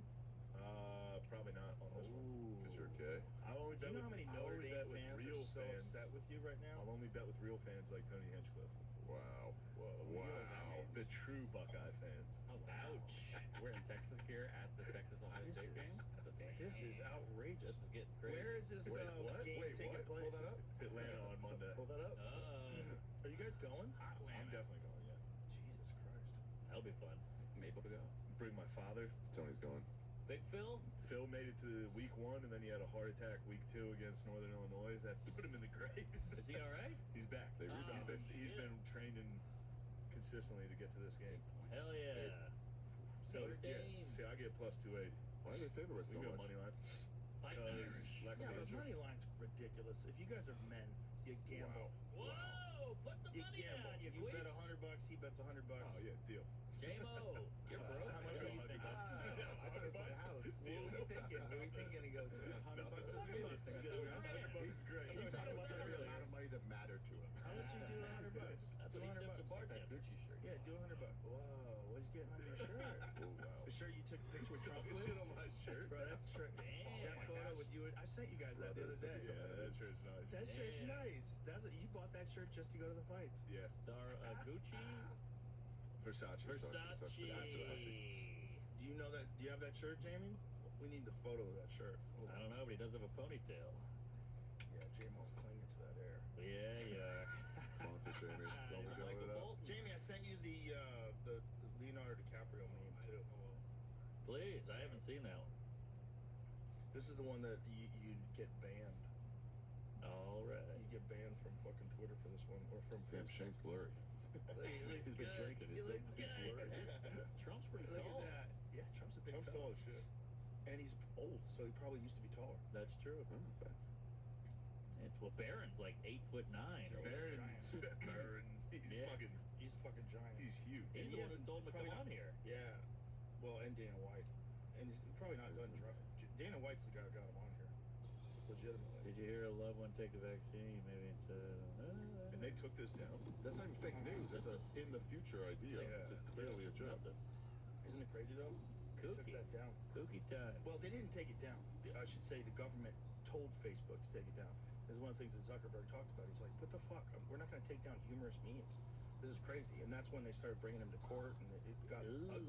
[SPEAKER 2] probably not on this one.
[SPEAKER 1] Because you're gay.
[SPEAKER 2] I'll only
[SPEAKER 3] Do
[SPEAKER 2] bet
[SPEAKER 3] you know how
[SPEAKER 2] with,
[SPEAKER 3] many
[SPEAKER 2] I'll
[SPEAKER 3] Notre
[SPEAKER 2] only
[SPEAKER 3] Dame
[SPEAKER 2] bet with
[SPEAKER 3] fans are
[SPEAKER 2] real
[SPEAKER 3] so
[SPEAKER 2] fans.
[SPEAKER 3] upset with you right now?
[SPEAKER 2] I'll only bet with real fans like Tony Hinchcliffe.
[SPEAKER 1] Wow.
[SPEAKER 9] Whoa.
[SPEAKER 1] Wow.
[SPEAKER 2] The true Buckeye fans.
[SPEAKER 9] Ouch. We're in Texas gear at the Texas-Ohio
[SPEAKER 3] This
[SPEAKER 9] State
[SPEAKER 3] is-
[SPEAKER 9] game? That doesn't make
[SPEAKER 3] This
[SPEAKER 9] sense.
[SPEAKER 3] is outrageous.
[SPEAKER 9] This is getting crazy.
[SPEAKER 3] Where is this
[SPEAKER 2] Wait, what?
[SPEAKER 3] game
[SPEAKER 2] Wait,
[SPEAKER 3] taking
[SPEAKER 2] what?
[SPEAKER 3] place?
[SPEAKER 1] Pull that up.
[SPEAKER 2] It's Atlanta on Monday.
[SPEAKER 1] Pull that up.
[SPEAKER 3] Are you guys going?
[SPEAKER 2] I'm definitely going, yeah.
[SPEAKER 3] Jesus Christ.
[SPEAKER 4] That'll be fun.
[SPEAKER 9] I'm able to go.
[SPEAKER 2] Bring my father.
[SPEAKER 1] Tony's going.
[SPEAKER 4] Big Phil?
[SPEAKER 2] Phil made it to week 1, and then he had a heart attack week 2 against Northern Illinois. That put him in the grave.
[SPEAKER 4] Is he all right?
[SPEAKER 2] He's back.
[SPEAKER 1] They rebounded.
[SPEAKER 2] He's been training consistently to get to this game.
[SPEAKER 4] Hell yeah. Notre
[SPEAKER 2] Yeah.
[SPEAKER 4] Dame.
[SPEAKER 2] See, I get plus 280.
[SPEAKER 1] Why are they favored
[SPEAKER 2] We
[SPEAKER 1] so
[SPEAKER 2] can go
[SPEAKER 1] much?
[SPEAKER 2] money line.
[SPEAKER 4] Fight
[SPEAKER 2] Because
[SPEAKER 4] Irish.
[SPEAKER 2] Lex
[SPEAKER 3] Yeah, but
[SPEAKER 2] Mason.
[SPEAKER 3] money line's ridiculous. If you guys are men, you gamble.
[SPEAKER 4] Whoa! Put the
[SPEAKER 3] You
[SPEAKER 4] money
[SPEAKER 3] gamble.
[SPEAKER 4] down, you
[SPEAKER 3] You bet
[SPEAKER 4] queefs.
[SPEAKER 3] $100, he bets $100.
[SPEAKER 2] Oh, yeah, deal.
[SPEAKER 4] J-Mo, you're broke.
[SPEAKER 3] How much
[SPEAKER 4] What
[SPEAKER 3] are you
[SPEAKER 4] think?
[SPEAKER 3] thinking?
[SPEAKER 1] I thought it was my house.
[SPEAKER 3] Who are you thinking? Who are you thinking to go to?
[SPEAKER 2] $100
[SPEAKER 3] $100 is good enough.
[SPEAKER 2] $100 is great.
[SPEAKER 1] He thought it was going to be the amount of money that mattered to him.
[SPEAKER 3] How much you do $100?
[SPEAKER 4] That's
[SPEAKER 3] Do
[SPEAKER 4] what he
[SPEAKER 3] $100.
[SPEAKER 4] tips a
[SPEAKER 9] That
[SPEAKER 4] bartender.
[SPEAKER 9] Gucci shirt.
[SPEAKER 3] Yeah, do $100. Whoa, what's he getting on your shirt?
[SPEAKER 1] Oh, wow.
[SPEAKER 3] The shirt you took the picture with Trump
[SPEAKER 2] Fucking
[SPEAKER 3] with?
[SPEAKER 2] shit on my shirt.
[SPEAKER 3] Bro, that shirt,
[SPEAKER 4] Damn.
[SPEAKER 3] that photo with you, I sent you guys that the other day.
[SPEAKER 2] Yeah, that shirt's nice.
[SPEAKER 3] That shirt's
[SPEAKER 4] Damn.
[SPEAKER 3] nice. You bought that shirt just to go to the fights.
[SPEAKER 2] Yeah.
[SPEAKER 4] Gucci?
[SPEAKER 2] Versace.
[SPEAKER 4] Versace.
[SPEAKER 3] Do you know that? Do you have that shirt, Jamie? We need the photo of that shirt.
[SPEAKER 4] I don't know, but he does have a ponytail.
[SPEAKER 3] Yeah, J-Mo's clinging to that air.
[SPEAKER 4] Yeah.
[SPEAKER 1] Sponsor Jamie. Tell me to
[SPEAKER 4] Michael
[SPEAKER 1] it up.
[SPEAKER 4] Bolton?
[SPEAKER 3] Jamie, I sent you the Leonardo DiCaprio meme too.
[SPEAKER 4] Please, I haven't seen that one.
[SPEAKER 3] This is the one that you get banned.
[SPEAKER 4] All right.
[SPEAKER 3] You get banned from fucking Twitter for this one, or from
[SPEAKER 1] Damn,
[SPEAKER 3] Facebook.
[SPEAKER 1] Shane's blurry.
[SPEAKER 3] He's
[SPEAKER 1] He's been drinking. He's
[SPEAKER 3] looks
[SPEAKER 1] he's
[SPEAKER 3] good.
[SPEAKER 1] blurry.
[SPEAKER 4] Trump's pretty
[SPEAKER 3] Look
[SPEAKER 4] tall.
[SPEAKER 3] at that. Yeah, Trump's a big
[SPEAKER 2] Trump's
[SPEAKER 3] fella.
[SPEAKER 2] tall as shit.
[SPEAKER 3] And he's old, so he probably used to be taller.
[SPEAKER 4] That's true.
[SPEAKER 1] Oh, thanks.
[SPEAKER 4] Well, Barron's like 8'9". Or
[SPEAKER 2] Baron.
[SPEAKER 3] giant.
[SPEAKER 2] Baron. He's
[SPEAKER 4] Yeah.
[SPEAKER 2] fucking.
[SPEAKER 3] He's fucking giant.
[SPEAKER 2] He's huge.
[SPEAKER 4] He's the one who told him to come on here.
[SPEAKER 3] Yeah. Well, and Dana White. And he's probably not done drugs. Dana White's the guy who got him on here. Legitimately.
[SPEAKER 4] Did you hear a loved one take the vaccine? Maybe it's
[SPEAKER 2] And they took this down.
[SPEAKER 1] That's not even fake news. That's a in the future idea.
[SPEAKER 2] Yeah.
[SPEAKER 1] It's clearly a joke.
[SPEAKER 4] Nothing.
[SPEAKER 3] Isn't it crazy though? They took
[SPEAKER 4] Kooky.
[SPEAKER 3] that down.
[SPEAKER 4] Kooky times.
[SPEAKER 3] Well, they didn't take it down. I should say the government told Facebook to take it down. This is one of the things that Zuckerberg talked about. He's like, what the fuck? We're not going to take down humorous memes. This is crazy. And that's when they started bringing him to court, and it got ugly.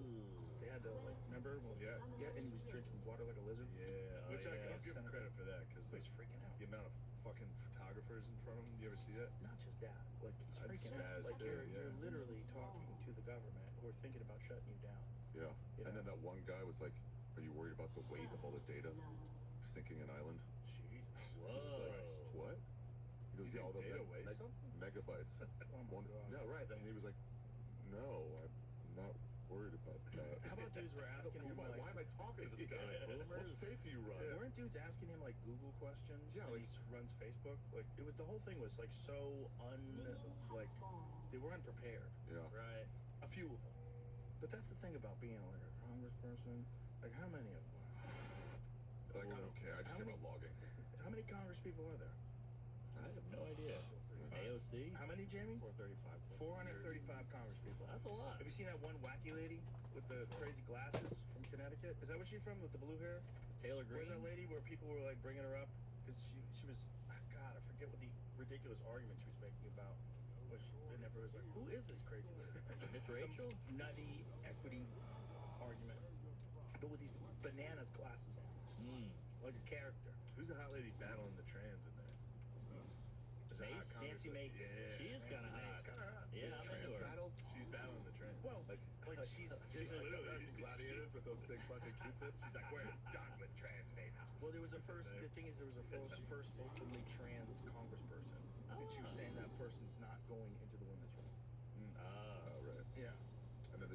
[SPEAKER 3] They had to, like, remember? Well, yeah, and he was drinking water like a lizard.
[SPEAKER 2] Yeah.
[SPEAKER 3] Which I
[SPEAKER 2] I'll give him credit for that because
[SPEAKER 3] He's freaking out.
[SPEAKER 2] the amount of fucking photographers in front of him. You ever see that?
[SPEAKER 3] Not just that. Like, he's
[SPEAKER 2] I'd
[SPEAKER 3] freaking out.
[SPEAKER 2] spaz
[SPEAKER 3] Like,
[SPEAKER 2] too,
[SPEAKER 3] you're
[SPEAKER 2] yeah.
[SPEAKER 3] literally talking to the government who are thinking about shutting you down.
[SPEAKER 1] Yeah.
[SPEAKER 3] You
[SPEAKER 1] And
[SPEAKER 3] know?
[SPEAKER 1] then that one guy was like, "Are you worried about the weight of all the data sinking an island?"
[SPEAKER 3] Jesus.
[SPEAKER 4] Whoa.
[SPEAKER 1] What? He goes,
[SPEAKER 2] You
[SPEAKER 1] "Yeah, all the
[SPEAKER 2] think data weighs something?"
[SPEAKER 1] megabytes."
[SPEAKER 3] Oh my God.
[SPEAKER 1] Yeah, right. And he was like, "No, I'm not worried about that."
[SPEAKER 3] How about dudes were asking him, like...
[SPEAKER 1] Why am I talking to this guy? What state do you run?
[SPEAKER 3] Weren't dudes asking him like Google questions?
[SPEAKER 1] Yeah,
[SPEAKER 3] when
[SPEAKER 1] like-
[SPEAKER 3] he runs Facebook. Like it was the whole thing was like so like they were unprepared.
[SPEAKER 1] Yeah.
[SPEAKER 4] Right.
[SPEAKER 3] A few of them. But that's the thing about being like a congressperson. Like how many of them?
[SPEAKER 1] Like, I don't care. I just
[SPEAKER 3] How
[SPEAKER 1] care
[SPEAKER 3] many-
[SPEAKER 1] about logging.
[SPEAKER 3] How many Congress people are there?
[SPEAKER 4] I have no idea. AOC?
[SPEAKER 3] How many, Jamie?
[SPEAKER 9] 435.
[SPEAKER 3] 435 Congress people.
[SPEAKER 4] That's a lot.
[SPEAKER 3] Have you seen that one wacky lady with the crazy glasses from Connecticut? Is that where she's from with the blue hair?
[SPEAKER 4] Taylor
[SPEAKER 3] Where's
[SPEAKER 4] Green.
[SPEAKER 3] that lady where people were like bringing her up because she was God, I forget what the ridiculous argument she was making about. Which and everyone was like, who is this crazy lady?
[SPEAKER 4] Miss
[SPEAKER 3] Some
[SPEAKER 4] Rachel?
[SPEAKER 3] nutty equity argument, but with these bananas glasses on, like a character.
[SPEAKER 2] Who's the hot lady battling the trans in there? Is that
[SPEAKER 4] Mace?
[SPEAKER 2] hot Congress?
[SPEAKER 3] Nancy Mace.
[SPEAKER 2] Yeah.
[SPEAKER 4] She is kind of hot. Yeah, I'm
[SPEAKER 1] Trans
[SPEAKER 4] into her.
[SPEAKER 1] battles?
[SPEAKER 2] She's battling the trans.
[SPEAKER 3] Well, like she's
[SPEAKER 2] literally
[SPEAKER 1] gladiators with those big fucking Q-tips.
[SPEAKER 2] She's like, we're done with trans babies.
[SPEAKER 3] well, there was a first. The thing is, there was a first openly trans congressperson, and she was saying that person's not going into the women's room.
[SPEAKER 1] Oh, right.
[SPEAKER 3] Yeah.
[SPEAKER 1] And then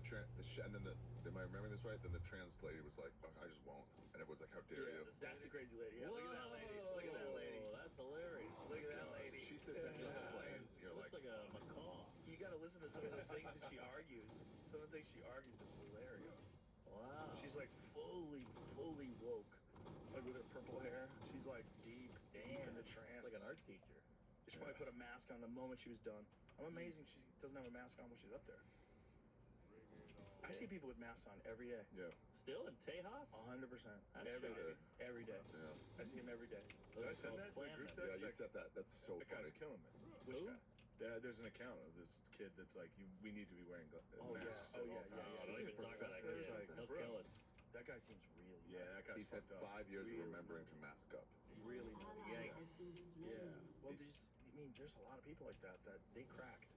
[SPEAKER 1] am I remembering this right? Then the trans lady was like, "Oh, I just won't." And everyone's like, "How dare you?"
[SPEAKER 3] That's the crazy lady. Yeah, look at that lady. Look at that lady.
[SPEAKER 4] Whoa, that's hilarious.
[SPEAKER 3] Look at that lady.
[SPEAKER 1] She sits there on the plane. You're
[SPEAKER 4] Looks
[SPEAKER 1] like,
[SPEAKER 4] like a macaw.
[SPEAKER 3] You gotta listen to some of the things that she argues. Some of the things she argues is hilarious.
[SPEAKER 4] Wow.
[SPEAKER 3] She's like fully woke. Like with her purple hair. She's like deep in the trance.
[SPEAKER 4] like an art teacher.
[SPEAKER 3] She probably put a mask on the moment she was done. I'm amazing she doesn't have a mask on when she's up there. I see people with masks on every day.
[SPEAKER 1] yeah.
[SPEAKER 4] Still in Tejas?
[SPEAKER 3] 100%.
[SPEAKER 4] That's
[SPEAKER 3] Every
[SPEAKER 4] sick.
[SPEAKER 3] day. Every day.
[SPEAKER 1] Yeah.
[SPEAKER 3] I see him every day.
[SPEAKER 2] Did I send
[SPEAKER 4] called
[SPEAKER 2] that to the group
[SPEAKER 4] clan
[SPEAKER 2] text?
[SPEAKER 1] Yeah, you said that. That's so
[SPEAKER 2] That
[SPEAKER 1] funny.
[SPEAKER 2] guy's killing me.
[SPEAKER 3] Which
[SPEAKER 4] Who?
[SPEAKER 3] guy?
[SPEAKER 2] There's an account of this kid that's like, we need to be wearing
[SPEAKER 3] Oh, yeah.
[SPEAKER 2] masks
[SPEAKER 3] Oh,
[SPEAKER 2] at
[SPEAKER 3] yeah,
[SPEAKER 2] all
[SPEAKER 3] yeah,
[SPEAKER 2] times.
[SPEAKER 3] yeah.
[SPEAKER 4] Don't
[SPEAKER 1] He's
[SPEAKER 4] even
[SPEAKER 1] a
[SPEAKER 4] talk about that
[SPEAKER 1] professor or
[SPEAKER 4] kid.
[SPEAKER 1] something.
[SPEAKER 4] He'll
[SPEAKER 2] Bro.
[SPEAKER 4] kill us.
[SPEAKER 3] That guy seems really
[SPEAKER 2] Yeah, that guy's
[SPEAKER 1] He's had
[SPEAKER 2] fucked up.
[SPEAKER 1] 5 years of
[SPEAKER 3] Really?
[SPEAKER 1] remembering to mask up.
[SPEAKER 3] really
[SPEAKER 4] Yikes.
[SPEAKER 3] Yeah. Well, there's a lot of people like that they cracked.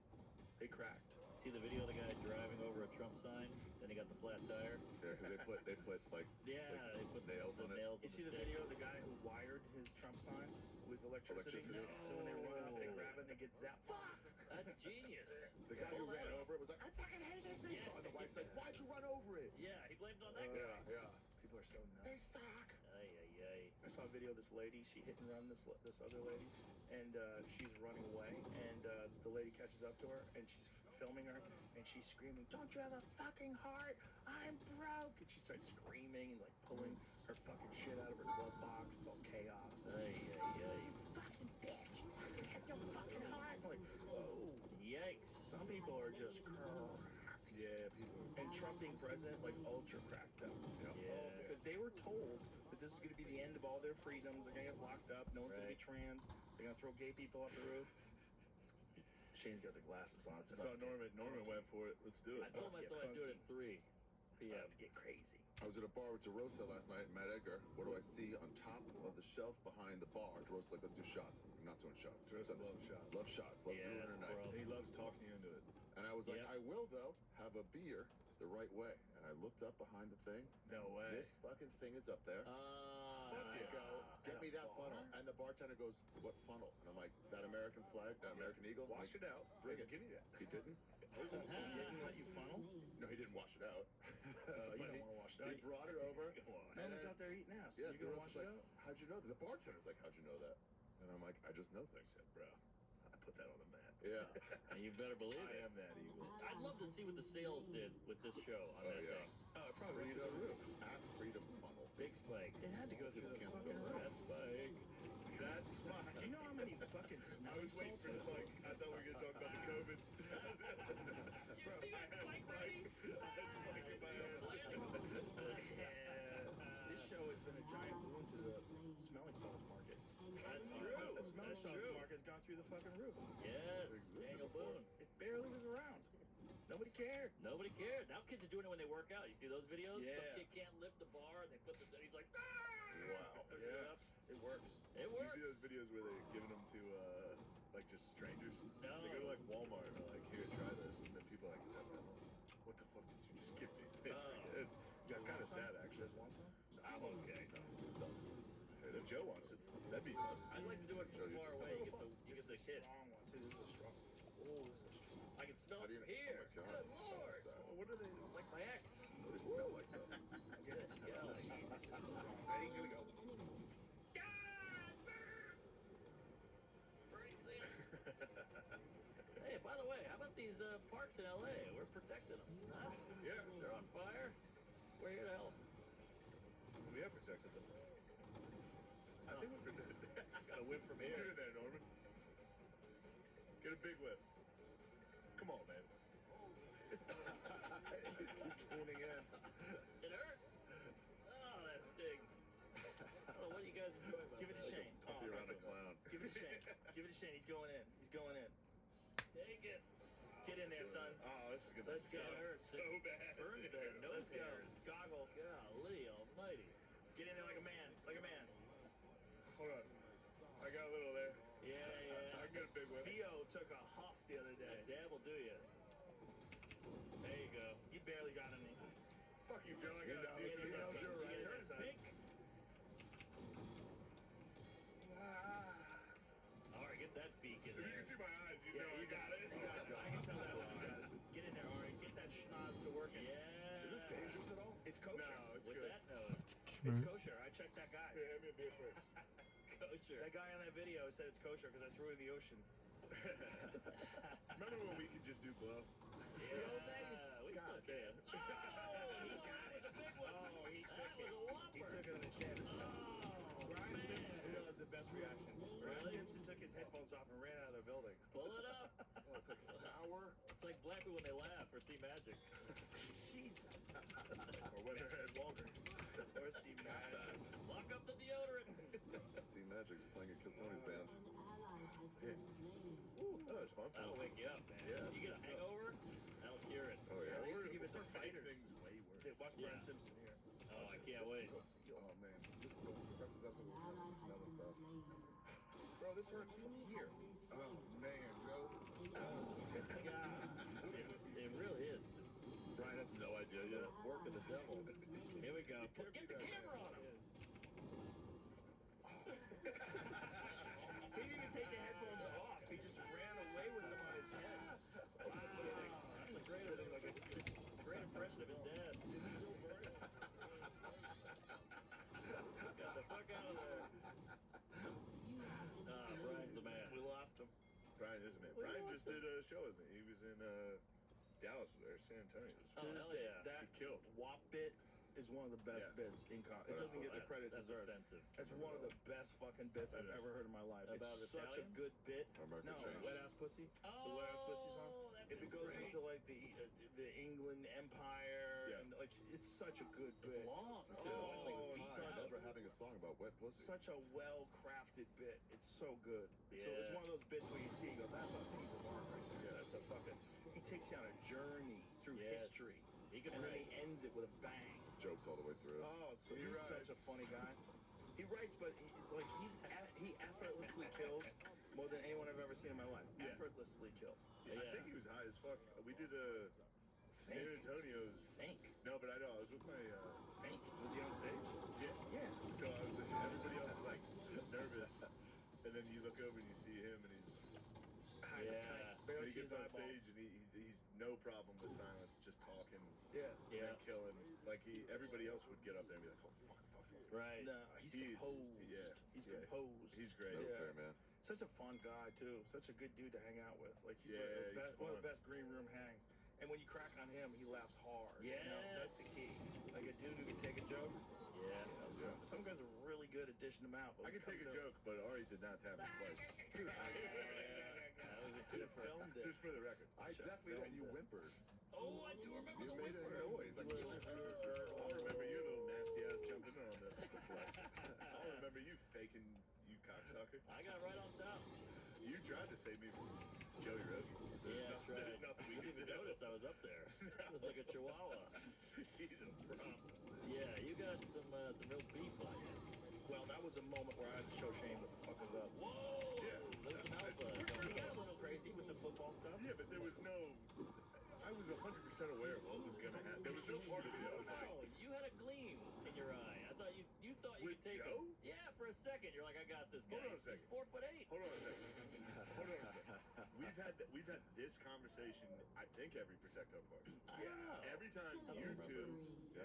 [SPEAKER 3] They cracked.
[SPEAKER 4] See the video of the guy driving over a Trump sign? Then he got the flat tire?
[SPEAKER 1] Yeah, because they put like
[SPEAKER 4] Yeah, they put
[SPEAKER 1] nails
[SPEAKER 4] the
[SPEAKER 1] on it.
[SPEAKER 4] nails
[SPEAKER 3] You
[SPEAKER 4] in
[SPEAKER 3] see the
[SPEAKER 4] stick.
[SPEAKER 3] video of the guy who wired his Trump sign with electricity?
[SPEAKER 1] Electricity.
[SPEAKER 3] So when they run up, they grab it and they get zapped. Fuck!
[SPEAKER 4] That's genius.
[SPEAKER 1] The guy who
[SPEAKER 4] Pull
[SPEAKER 1] ran
[SPEAKER 4] that.
[SPEAKER 1] over it was like, "I fucking hate this thing."
[SPEAKER 4] Yeah.
[SPEAKER 1] And the wife said, "Why'd you run over it?"
[SPEAKER 4] Yeah, he blamed it on that guy.
[SPEAKER 1] Yeah.
[SPEAKER 3] People are so
[SPEAKER 1] They
[SPEAKER 3] nuts.
[SPEAKER 1] suck.
[SPEAKER 4] Ay, ay, ay.
[SPEAKER 3] I saw a video of this lady. She hit and run this other lady, and she's running away. And the lady catches up to her, and she's filming her, and she's screaming, "Don't you have a fucking heart? I'm broke!" And she starts screaming and like pulling her fucking shit out of her glove box. It's all chaos.
[SPEAKER 4] Ay, ay, ay.
[SPEAKER 3] Fucking bitch! You fucking have no fucking heart. It's like, whoa.
[SPEAKER 4] Yikes.
[SPEAKER 3] Some people are just cracked.
[SPEAKER 2] Yeah, people.
[SPEAKER 3] And Trump being president, like ultra cracked them.
[SPEAKER 4] Yeah.
[SPEAKER 3] Because they were told that this is going to be the end of all their freedoms. They're going to get locked up. No one's going to be trans. They're going to throw gay people off the roof. Shane's got the glasses on. It's
[SPEAKER 2] I saw
[SPEAKER 3] about to get
[SPEAKER 2] Norman went for it. Let's do it.
[SPEAKER 4] I told myself I'd do it at 3
[SPEAKER 3] It's
[SPEAKER 4] p.m.
[SPEAKER 3] about to get crazy.
[SPEAKER 1] I was at a bar with DeRosa last night, Matt Edgar. What do I see on top of the shelf behind the bar? DeRosa's like, "Let's do shots." I'm not doing shots.
[SPEAKER 2] DeRosa
[SPEAKER 1] Let's-
[SPEAKER 2] loves shots.
[SPEAKER 1] Love shots. Love
[SPEAKER 4] Yeah,
[SPEAKER 1] ruining her night.
[SPEAKER 4] bro.
[SPEAKER 2] He loves talking you into it.
[SPEAKER 1] And I was like,
[SPEAKER 4] Yep.
[SPEAKER 1] "I will though have a beer the right way." And I looked up behind the thing.
[SPEAKER 2] No way.
[SPEAKER 1] This fucking thing is up there. And I go, "Get me that funnel." And the bartender goes, "What funnel?" And I'm like, "That American flag, that American eagle." I'm
[SPEAKER 2] Wash
[SPEAKER 1] like,
[SPEAKER 2] it out.
[SPEAKER 1] Bring it.
[SPEAKER 2] Give me that.
[SPEAKER 1] He didn't.
[SPEAKER 3] He didn't let you funnel?
[SPEAKER 1] No, he didn't wash it out.
[SPEAKER 3] You
[SPEAKER 1] But
[SPEAKER 3] don't
[SPEAKER 1] he-
[SPEAKER 3] want to wash it out.
[SPEAKER 1] He brought it over.
[SPEAKER 3] No one's out there eating ass.
[SPEAKER 1] Yeah,
[SPEAKER 3] You're going to
[SPEAKER 1] DeRosa's
[SPEAKER 3] wash it
[SPEAKER 1] like,
[SPEAKER 3] out?
[SPEAKER 1] "How'd you know that?" The bartender's like, "How'd you know that?" And I'm like, "I just know things."
[SPEAKER 2] Said, bro, I put put that on the map.
[SPEAKER 1] Yeah.
[SPEAKER 4] And you better believe
[SPEAKER 2] I
[SPEAKER 4] it.
[SPEAKER 2] am that evil.
[SPEAKER 4] I'd love to see what the sales did with this show on
[SPEAKER 1] Oh,
[SPEAKER 4] that
[SPEAKER 1] yeah.
[SPEAKER 4] thing.
[SPEAKER 3] Oh, it probably went
[SPEAKER 1] Freedom
[SPEAKER 3] through the roof.
[SPEAKER 1] at Freedom Funnel.
[SPEAKER 4] Big spike.
[SPEAKER 3] It had to go through the
[SPEAKER 1] Can't
[SPEAKER 3] fucking
[SPEAKER 1] spell
[SPEAKER 3] roof.
[SPEAKER 1] that.
[SPEAKER 4] Spike.
[SPEAKER 2] That's fine.
[SPEAKER 3] Do you know how many fucking
[SPEAKER 2] I
[SPEAKER 3] smelly
[SPEAKER 2] was waiting
[SPEAKER 3] salts
[SPEAKER 2] for the
[SPEAKER 3] were-
[SPEAKER 2] like. I thought we were gonna talk about the COVID.
[SPEAKER 4] You see that spike ready?
[SPEAKER 2] Spike in my ass.
[SPEAKER 3] This show has been a giant boon to the smelling salts market.
[SPEAKER 4] That's
[SPEAKER 3] The
[SPEAKER 4] true.
[SPEAKER 3] smelling
[SPEAKER 4] That's
[SPEAKER 3] salts
[SPEAKER 4] true.
[SPEAKER 3] market has gone through the fucking roof.
[SPEAKER 4] Yes. Daniel Boone.
[SPEAKER 3] It barely was around. Nobody cared.
[SPEAKER 4] Nobody cared. Now kids are doing it when they work out. You see those videos?
[SPEAKER 3] Yeah.
[SPEAKER 4] Some kid can't lift the bar and they put this and he's like, ah!
[SPEAKER 2] Wow.
[SPEAKER 4] Picks it
[SPEAKER 3] Yeah.
[SPEAKER 4] up.
[SPEAKER 3] It works.
[SPEAKER 4] It
[SPEAKER 2] You
[SPEAKER 4] works.
[SPEAKER 2] see those videos where they're giving them to like just strangers?
[SPEAKER 4] No.
[SPEAKER 2] They go to like Walmart and they're like, here, try this, and then people are like, is that metal? What the fuck did you just give me? It's kind of sad actually.
[SPEAKER 3] Want some?
[SPEAKER 2] I'm okay. If Joe wants it, that'd be fun.
[SPEAKER 4] I'd like to do it from far away. You get the hit.
[SPEAKER 3] Strong one too. This is a strong. Oh, this is a strong.
[SPEAKER 4] I can smell
[SPEAKER 1] How
[SPEAKER 4] it
[SPEAKER 1] do you
[SPEAKER 4] from here.
[SPEAKER 1] Oh my God.
[SPEAKER 4] Good lord.
[SPEAKER 1] What's
[SPEAKER 4] What are they like? My ex.
[SPEAKER 1] What does it smell like though?
[SPEAKER 4] Yes, yeah.
[SPEAKER 3] Ready? Here we go.
[SPEAKER 4] Hey, by the way, how about these parks in LA? We're protecting them. Huh?
[SPEAKER 2] Yeah.
[SPEAKER 4] They're on fire. We're here to help.
[SPEAKER 2] We have protected them. I think we're protected.
[SPEAKER 4] Got a whip from
[SPEAKER 2] Get
[SPEAKER 4] here.
[SPEAKER 2] in there, Norman. Get a big whip. Come on, man.
[SPEAKER 1] He's leaning in.
[SPEAKER 4] It hurts. Oh, that stings. Oh, what do you guys enjoy about
[SPEAKER 3] Give it to
[SPEAKER 4] that?
[SPEAKER 3] Shane.
[SPEAKER 1] Puppy around a clown.
[SPEAKER 3] Give it to Shane. Give it to Shane. He's going in. He's going in.
[SPEAKER 4] Take it.
[SPEAKER 3] Get in there, son.
[SPEAKER 2] Oh, this is good.
[SPEAKER 4] Let's
[SPEAKER 2] This
[SPEAKER 4] go.
[SPEAKER 2] sucks so bad.
[SPEAKER 4] Burn the nose
[SPEAKER 3] Let's go.
[SPEAKER 4] hairs.
[SPEAKER 3] Goggles.
[SPEAKER 4] Golly almighty.
[SPEAKER 3] Get in there like a man. Like a man.
[SPEAKER 2] Hold on. I got a little there.
[SPEAKER 4] Yeah, yeah.
[SPEAKER 2] I can get a big whip.
[SPEAKER 3] PVO took a huff the other
[SPEAKER 4] That
[SPEAKER 3] day.
[SPEAKER 4] dab will do you. There you go.
[SPEAKER 3] You barely got any.
[SPEAKER 2] Fuck you, Joe. I got a
[SPEAKER 3] He
[SPEAKER 2] decent
[SPEAKER 3] knows
[SPEAKER 2] one.
[SPEAKER 3] you're
[SPEAKER 4] You
[SPEAKER 3] right.
[SPEAKER 4] get
[SPEAKER 3] Turn
[SPEAKER 4] it
[SPEAKER 3] son.
[SPEAKER 4] pink. All right, get that beak in
[SPEAKER 2] If you
[SPEAKER 4] there.
[SPEAKER 2] can see my eyes, you
[SPEAKER 3] Yeah,
[SPEAKER 2] know
[SPEAKER 3] you got it. You got it. I can tell that one. You got it. Get in there, Ari. Get that schnoz to working.
[SPEAKER 4] Yeah.
[SPEAKER 1] Is this dangerous at all?
[SPEAKER 3] It's kosher.
[SPEAKER 2] No, it's
[SPEAKER 4] With
[SPEAKER 2] good.
[SPEAKER 4] that nose.
[SPEAKER 3] It's kosher. I checked that guy.
[SPEAKER 2] Here, hand me a beer first.
[SPEAKER 4] Kosher.
[SPEAKER 3] That guy on that video said it's kosher because I threw it in the ocean.
[SPEAKER 2] Remember when we could just do blow?
[SPEAKER 4] Yeah.
[SPEAKER 3] old days.
[SPEAKER 4] We
[SPEAKER 3] God
[SPEAKER 4] still can. Oh, he got it. Big one.
[SPEAKER 3] Oh, he
[SPEAKER 4] That
[SPEAKER 3] took
[SPEAKER 4] was
[SPEAKER 3] it.
[SPEAKER 4] a whopper.
[SPEAKER 3] He took it on the chin.
[SPEAKER 4] Oh,
[SPEAKER 3] Brian
[SPEAKER 4] man.
[SPEAKER 3] Simpson still has the best reaction. Brian
[SPEAKER 4] Really?
[SPEAKER 3] Simpson took his headphones off and ran out of the building.
[SPEAKER 4] Pull it up.
[SPEAKER 1] Oh, it's like sour.
[SPEAKER 4] It's like black people when they laugh or see magic.
[SPEAKER 3] Jesus.
[SPEAKER 2] Or when they're at Walgreens.
[SPEAKER 3] Or see magic.
[SPEAKER 4] Lock up the deodorant.
[SPEAKER 1] See Magic's playing in Kill Tony's band.
[SPEAKER 2] Ooh, that was fun.
[SPEAKER 4] That'll wake you up, man.
[SPEAKER 2] Yeah.
[SPEAKER 4] You get a hangover, that'll cure it.
[SPEAKER 1] Oh yeah.
[SPEAKER 3] They used to give it to
[SPEAKER 2] We're making
[SPEAKER 3] fighters.
[SPEAKER 2] things way worse.
[SPEAKER 3] Hey, watch Brian
[SPEAKER 4] Yeah.
[SPEAKER 3] Simpson here.
[SPEAKER 4] Oh, I can't wait.
[SPEAKER 1] Oh man, just the rest of this episode was just smell and stuff.
[SPEAKER 3] Bro, this hurts here.
[SPEAKER 1] Oh man, Joe.
[SPEAKER 4] It really is.
[SPEAKER 1] Brian has no idea yet.
[SPEAKER 4] Work of the devil. Here we go. Get the camera on him.
[SPEAKER 3] He didn't even take the headphones off. He just ran away with them on his head.
[SPEAKER 4] Wow. That's a great impression of his dad. Got the fuck out of there. Brian's the man.
[SPEAKER 3] We lost him.
[SPEAKER 2] Brian is a man. Brian just did a show with me. He was in Dallas or San Antonio.
[SPEAKER 4] Oh, hell yeah.
[SPEAKER 3] That
[SPEAKER 2] He killed.
[SPEAKER 3] WAP bit is one of the best
[SPEAKER 2] Yeah.
[SPEAKER 3] bits in comedy. It doesn't get the credit it
[SPEAKER 4] That's
[SPEAKER 3] deserves.
[SPEAKER 4] offensive.
[SPEAKER 3] That's one of the best fucking bits I've
[SPEAKER 2] It is.
[SPEAKER 3] ever heard in my life.
[SPEAKER 4] About
[SPEAKER 3] It's such a
[SPEAKER 4] Italians?
[SPEAKER 3] good bit.
[SPEAKER 1] American
[SPEAKER 3] No,
[SPEAKER 1] Change.
[SPEAKER 3] Wet Ass Pussy.
[SPEAKER 4] Oh,
[SPEAKER 3] The Wet Ass Pussy song.
[SPEAKER 4] that
[SPEAKER 3] It
[SPEAKER 4] bit's
[SPEAKER 3] goes
[SPEAKER 4] great.
[SPEAKER 3] into like the England Empire
[SPEAKER 2] Yeah.
[SPEAKER 3] and like it's such a good bit.
[SPEAKER 4] It's long.
[SPEAKER 1] This
[SPEAKER 3] Oh,
[SPEAKER 1] guy's watching
[SPEAKER 3] it's
[SPEAKER 1] this time.
[SPEAKER 3] such-
[SPEAKER 1] Never having a song about wet pussy.
[SPEAKER 3] Such a well-crafted bit. It's so good. So it's
[SPEAKER 4] Yeah.
[SPEAKER 3] one of those bits where you see, you go, that's a piece of art right there. That's a fucking. He takes you on a journey through
[SPEAKER 4] Yes.
[SPEAKER 3] history,
[SPEAKER 4] He can
[SPEAKER 3] and then
[SPEAKER 4] write.
[SPEAKER 3] he ends it with a bang.
[SPEAKER 1] Jokes all the way through.
[SPEAKER 3] Oh, so
[SPEAKER 2] He
[SPEAKER 3] he's
[SPEAKER 2] writes.
[SPEAKER 3] such a funny guy. He writes, but he effortlessly kills more than anyone I've ever seen in my life.
[SPEAKER 2] Yeah.
[SPEAKER 3] Effortlessly kills.
[SPEAKER 2] I think he was high as fuck. We did San Antonio's.
[SPEAKER 3] Thank.
[SPEAKER 2] No, but I know. I was with my.
[SPEAKER 3] Thank. Was he on stage?
[SPEAKER 2] Yeah.
[SPEAKER 3] Yeah.
[SPEAKER 2] So everybody else is like nervous, and then you look over and you see him, and he's.
[SPEAKER 4] Yeah.
[SPEAKER 2] And
[SPEAKER 3] Barely
[SPEAKER 2] he
[SPEAKER 3] see
[SPEAKER 2] gets
[SPEAKER 3] his
[SPEAKER 2] on
[SPEAKER 3] eyeballs.
[SPEAKER 2] stage and he's no problem with silence, just talking
[SPEAKER 3] Yeah.
[SPEAKER 4] Yeah.
[SPEAKER 2] and killing. Like everybody else would get up there and be like, oh fuck.
[SPEAKER 4] Right.
[SPEAKER 3] No, he's composed.
[SPEAKER 2] Yeah.
[SPEAKER 3] He's
[SPEAKER 2] yeah.
[SPEAKER 3] composed.
[SPEAKER 2] He's great.
[SPEAKER 1] Military man.
[SPEAKER 3] So Such a fun guy too. Such a good dude to hang out with. Like he's
[SPEAKER 2] Yeah,
[SPEAKER 3] like
[SPEAKER 2] he's
[SPEAKER 3] one of the
[SPEAKER 2] fun.
[SPEAKER 3] best green room hangs. And when you crack on him, he laughs hard.
[SPEAKER 4] Yes.
[SPEAKER 3] You know, that's the key. Like a dude who can take a joke.
[SPEAKER 4] Yeah.
[SPEAKER 3] Some guys are really good at dishing them out. But
[SPEAKER 2] I
[SPEAKER 3] when
[SPEAKER 2] can
[SPEAKER 3] it
[SPEAKER 2] take a
[SPEAKER 3] comes to-
[SPEAKER 2] joke, but Ari did not tap me twice.
[SPEAKER 4] That was a
[SPEAKER 3] Should have filmed it.
[SPEAKER 2] Just for the record.
[SPEAKER 1] I definitely, and you whimpered.
[SPEAKER 4] Oh, I do remember
[SPEAKER 1] You
[SPEAKER 4] the
[SPEAKER 1] made a
[SPEAKER 4] whisper.
[SPEAKER 1] noise. Like,
[SPEAKER 2] I'll remember you, little nasty ass, jumping in on this. I'll remember you faking, you cocksucker.
[SPEAKER 4] I got right on top.
[SPEAKER 2] You tried to save me from Joey Rogan.
[SPEAKER 4] Yeah, that's right.
[SPEAKER 2] There's nothing we
[SPEAKER 4] You didn't
[SPEAKER 2] could
[SPEAKER 4] even
[SPEAKER 2] do.
[SPEAKER 4] notice I was up there. It was like a chihuahua.
[SPEAKER 2] He's a problem.
[SPEAKER 4] Yeah, you got some real beef on you.
[SPEAKER 3] Well, that was a moment where I had to show Shane what the fuck was up.
[SPEAKER 4] Whoa! There's some alpha. You got a little crazy with the football stuff.
[SPEAKER 2] Yeah, but there was no. I was 100% aware of what was going to happen. There was no part of me that was like,
[SPEAKER 4] No, you had a gleam in your eye. I thought you thought you
[SPEAKER 2] With
[SPEAKER 4] could take
[SPEAKER 2] Joe?
[SPEAKER 4] him. Yeah, for a second. You're like, I got this guy.
[SPEAKER 2] Hold on a
[SPEAKER 4] He's
[SPEAKER 2] second.
[SPEAKER 4] 4'8".
[SPEAKER 2] hold on a second. Hold on a second. We've had this conversation, I think, every Protect Our Park.
[SPEAKER 4] Yeah.
[SPEAKER 2] Every time
[SPEAKER 4] I don't
[SPEAKER 2] you
[SPEAKER 4] remember.
[SPEAKER 2] two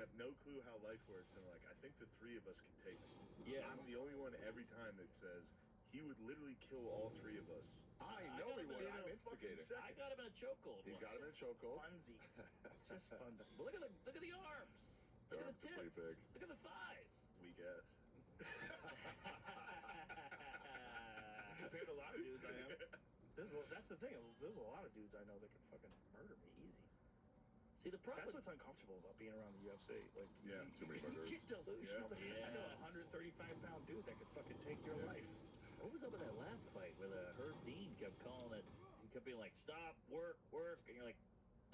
[SPEAKER 2] have no clue how life works, and like, I think the three of us can take it.
[SPEAKER 4] Yes.
[SPEAKER 2] I'm the only one every time that says he would literally kill all three of us.
[SPEAKER 1] I
[SPEAKER 4] I
[SPEAKER 1] know
[SPEAKER 4] got
[SPEAKER 1] he
[SPEAKER 4] him
[SPEAKER 1] would.
[SPEAKER 4] in
[SPEAKER 1] I'm
[SPEAKER 2] a
[SPEAKER 1] instigating.
[SPEAKER 2] fucking
[SPEAKER 4] I got him in a chokehold.
[SPEAKER 1] He
[SPEAKER 4] once.
[SPEAKER 1] got him in a chokehold.
[SPEAKER 3] Funsies. It's just fun.
[SPEAKER 4] But look at the arms.
[SPEAKER 1] The
[SPEAKER 4] Look at
[SPEAKER 1] arms
[SPEAKER 4] the
[SPEAKER 1] are pretty
[SPEAKER 4] tits.
[SPEAKER 1] big.
[SPEAKER 4] Look at the thighs.
[SPEAKER 2] Weak ass.
[SPEAKER 3] Compared to a lot of dudes I am. That's the thing. There's a lot of dudes I know that can fucking murder me easy.
[SPEAKER 4] See, the problem.
[SPEAKER 3] That's what's uncomfortable about being around the UFC. Like,
[SPEAKER 1] Yeah, too many
[SPEAKER 3] you
[SPEAKER 1] murders.
[SPEAKER 3] get delusional.
[SPEAKER 4] Yeah.
[SPEAKER 3] I know a 135-pound dude that could fucking take your life.
[SPEAKER 4] What was up with that last fight where Herb Dean kept calling it? He kept being like, "Stop, work," and you're like,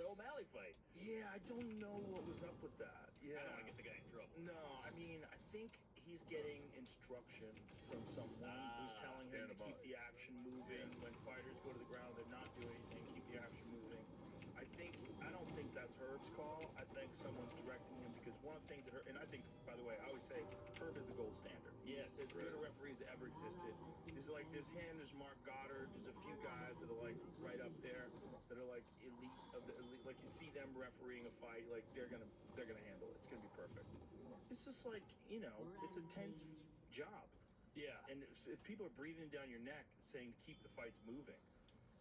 [SPEAKER 4] "The O'Malley fight."
[SPEAKER 3] Yeah, I don't know what was up with that. Yeah.
[SPEAKER 4] I don't want to get the guy in trouble.
[SPEAKER 3] No, I mean, I think he's getting instruction from someone who's telling him
[SPEAKER 2] stand
[SPEAKER 3] to
[SPEAKER 2] him
[SPEAKER 3] keep
[SPEAKER 2] up.
[SPEAKER 3] the action moving. When fighters go to the ground, they're not doing anything. Keep the action moving. I don't think that's Herb's call. I think someone's directing him because one of the things that Herb, and I think, by the way, I always say Herb is the gold standard.
[SPEAKER 4] Yes.
[SPEAKER 3] He's as good a referee as ever existed. There's him, there's Mark Goddard, there's a few guys that are like right up there that are like elite of the elite. Like you see them refereeing a fight, like they're gonna handle it. It's gonna be perfect. It's just like, it's a tense job.
[SPEAKER 4] Yeah.
[SPEAKER 3] And if people are breathing down your neck saying to keep the fights moving,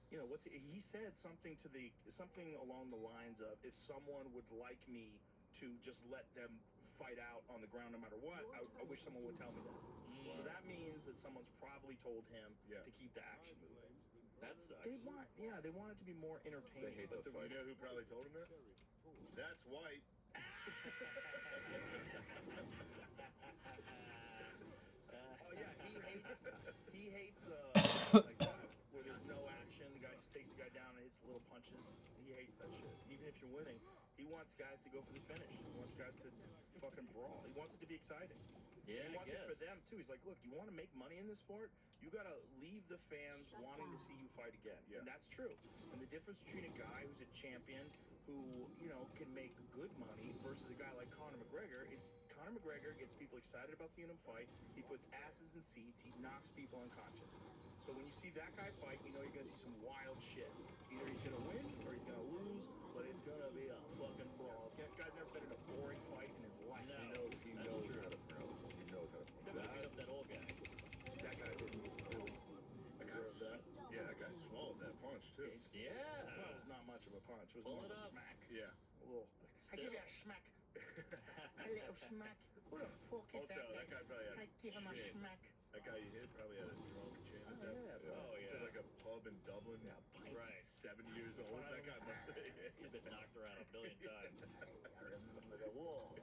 [SPEAKER 3] he said something along the lines of, if someone would like me to just let them fight out on the ground no matter what, I wish someone would tell me that. So that means that someone's probably told him to keep the action moving.
[SPEAKER 4] That sucks.
[SPEAKER 3] They want it to be more entertaining.
[SPEAKER 1] They hate
[SPEAKER 3] but
[SPEAKER 1] those
[SPEAKER 3] the-
[SPEAKER 1] fights.
[SPEAKER 2] You know who probably told him that? That's white.
[SPEAKER 3] Oh yeah, he hates like that, where there's no action. The guy just takes the guy down and hits little punches. He hates that shit. Even if you're winning, he wants guys to go for the finish. He wants guys to fucking brawl. He wants it to be exciting.
[SPEAKER 4] Yeah,
[SPEAKER 3] He
[SPEAKER 4] I
[SPEAKER 3] wants it for
[SPEAKER 4] guess.
[SPEAKER 3] them too. He's like, look, you want to make money in this sport? You gotta leave the fans wanting to see you fight again.
[SPEAKER 2] Yeah.
[SPEAKER 3] And that's true. And the difference between a guy who's a champion who, can make good money versus a guy like Conor McGregor is Conor McGregor gets people excited about seeing him fight. He puts asses in seats. He knocks people unconscious. So when you see that guy fight, you know you're gonna see some wild shit. Either he's gonna win or he's gonna lose, but it's gonna be a fucking brawl. This guy's never been in a boring fight in his life.
[SPEAKER 4] No.
[SPEAKER 1] He knows how to throw. He knows how to
[SPEAKER 4] Except when he beat up that old guy.
[SPEAKER 3] That guy didn't really deserve that.
[SPEAKER 2] Yeah, that guy swallowed that punch too.
[SPEAKER 4] Yeah.
[SPEAKER 3] Well, it was not much of a punch. It was
[SPEAKER 4] Pull
[SPEAKER 3] more of
[SPEAKER 4] it
[SPEAKER 3] a
[SPEAKER 4] up.
[SPEAKER 3] smack.
[SPEAKER 2] Yeah.
[SPEAKER 3] A little. I give you a smack. A little smack. Who the fuck is
[SPEAKER 2] Also, that guy probably had
[SPEAKER 3] I give him a
[SPEAKER 2] shit.
[SPEAKER 3] smack.
[SPEAKER 2] That guy you hit probably had a drunk chin at that
[SPEAKER 3] yeah.
[SPEAKER 4] Oh,
[SPEAKER 2] to
[SPEAKER 4] yeah.
[SPEAKER 2] like a pub in Dublin.
[SPEAKER 3] Yeah, pints.
[SPEAKER 4] Right.
[SPEAKER 2] 70 years old. That guy must have.
[SPEAKER 4] He's been knocked around a billion times.
[SPEAKER 3] I remember the war.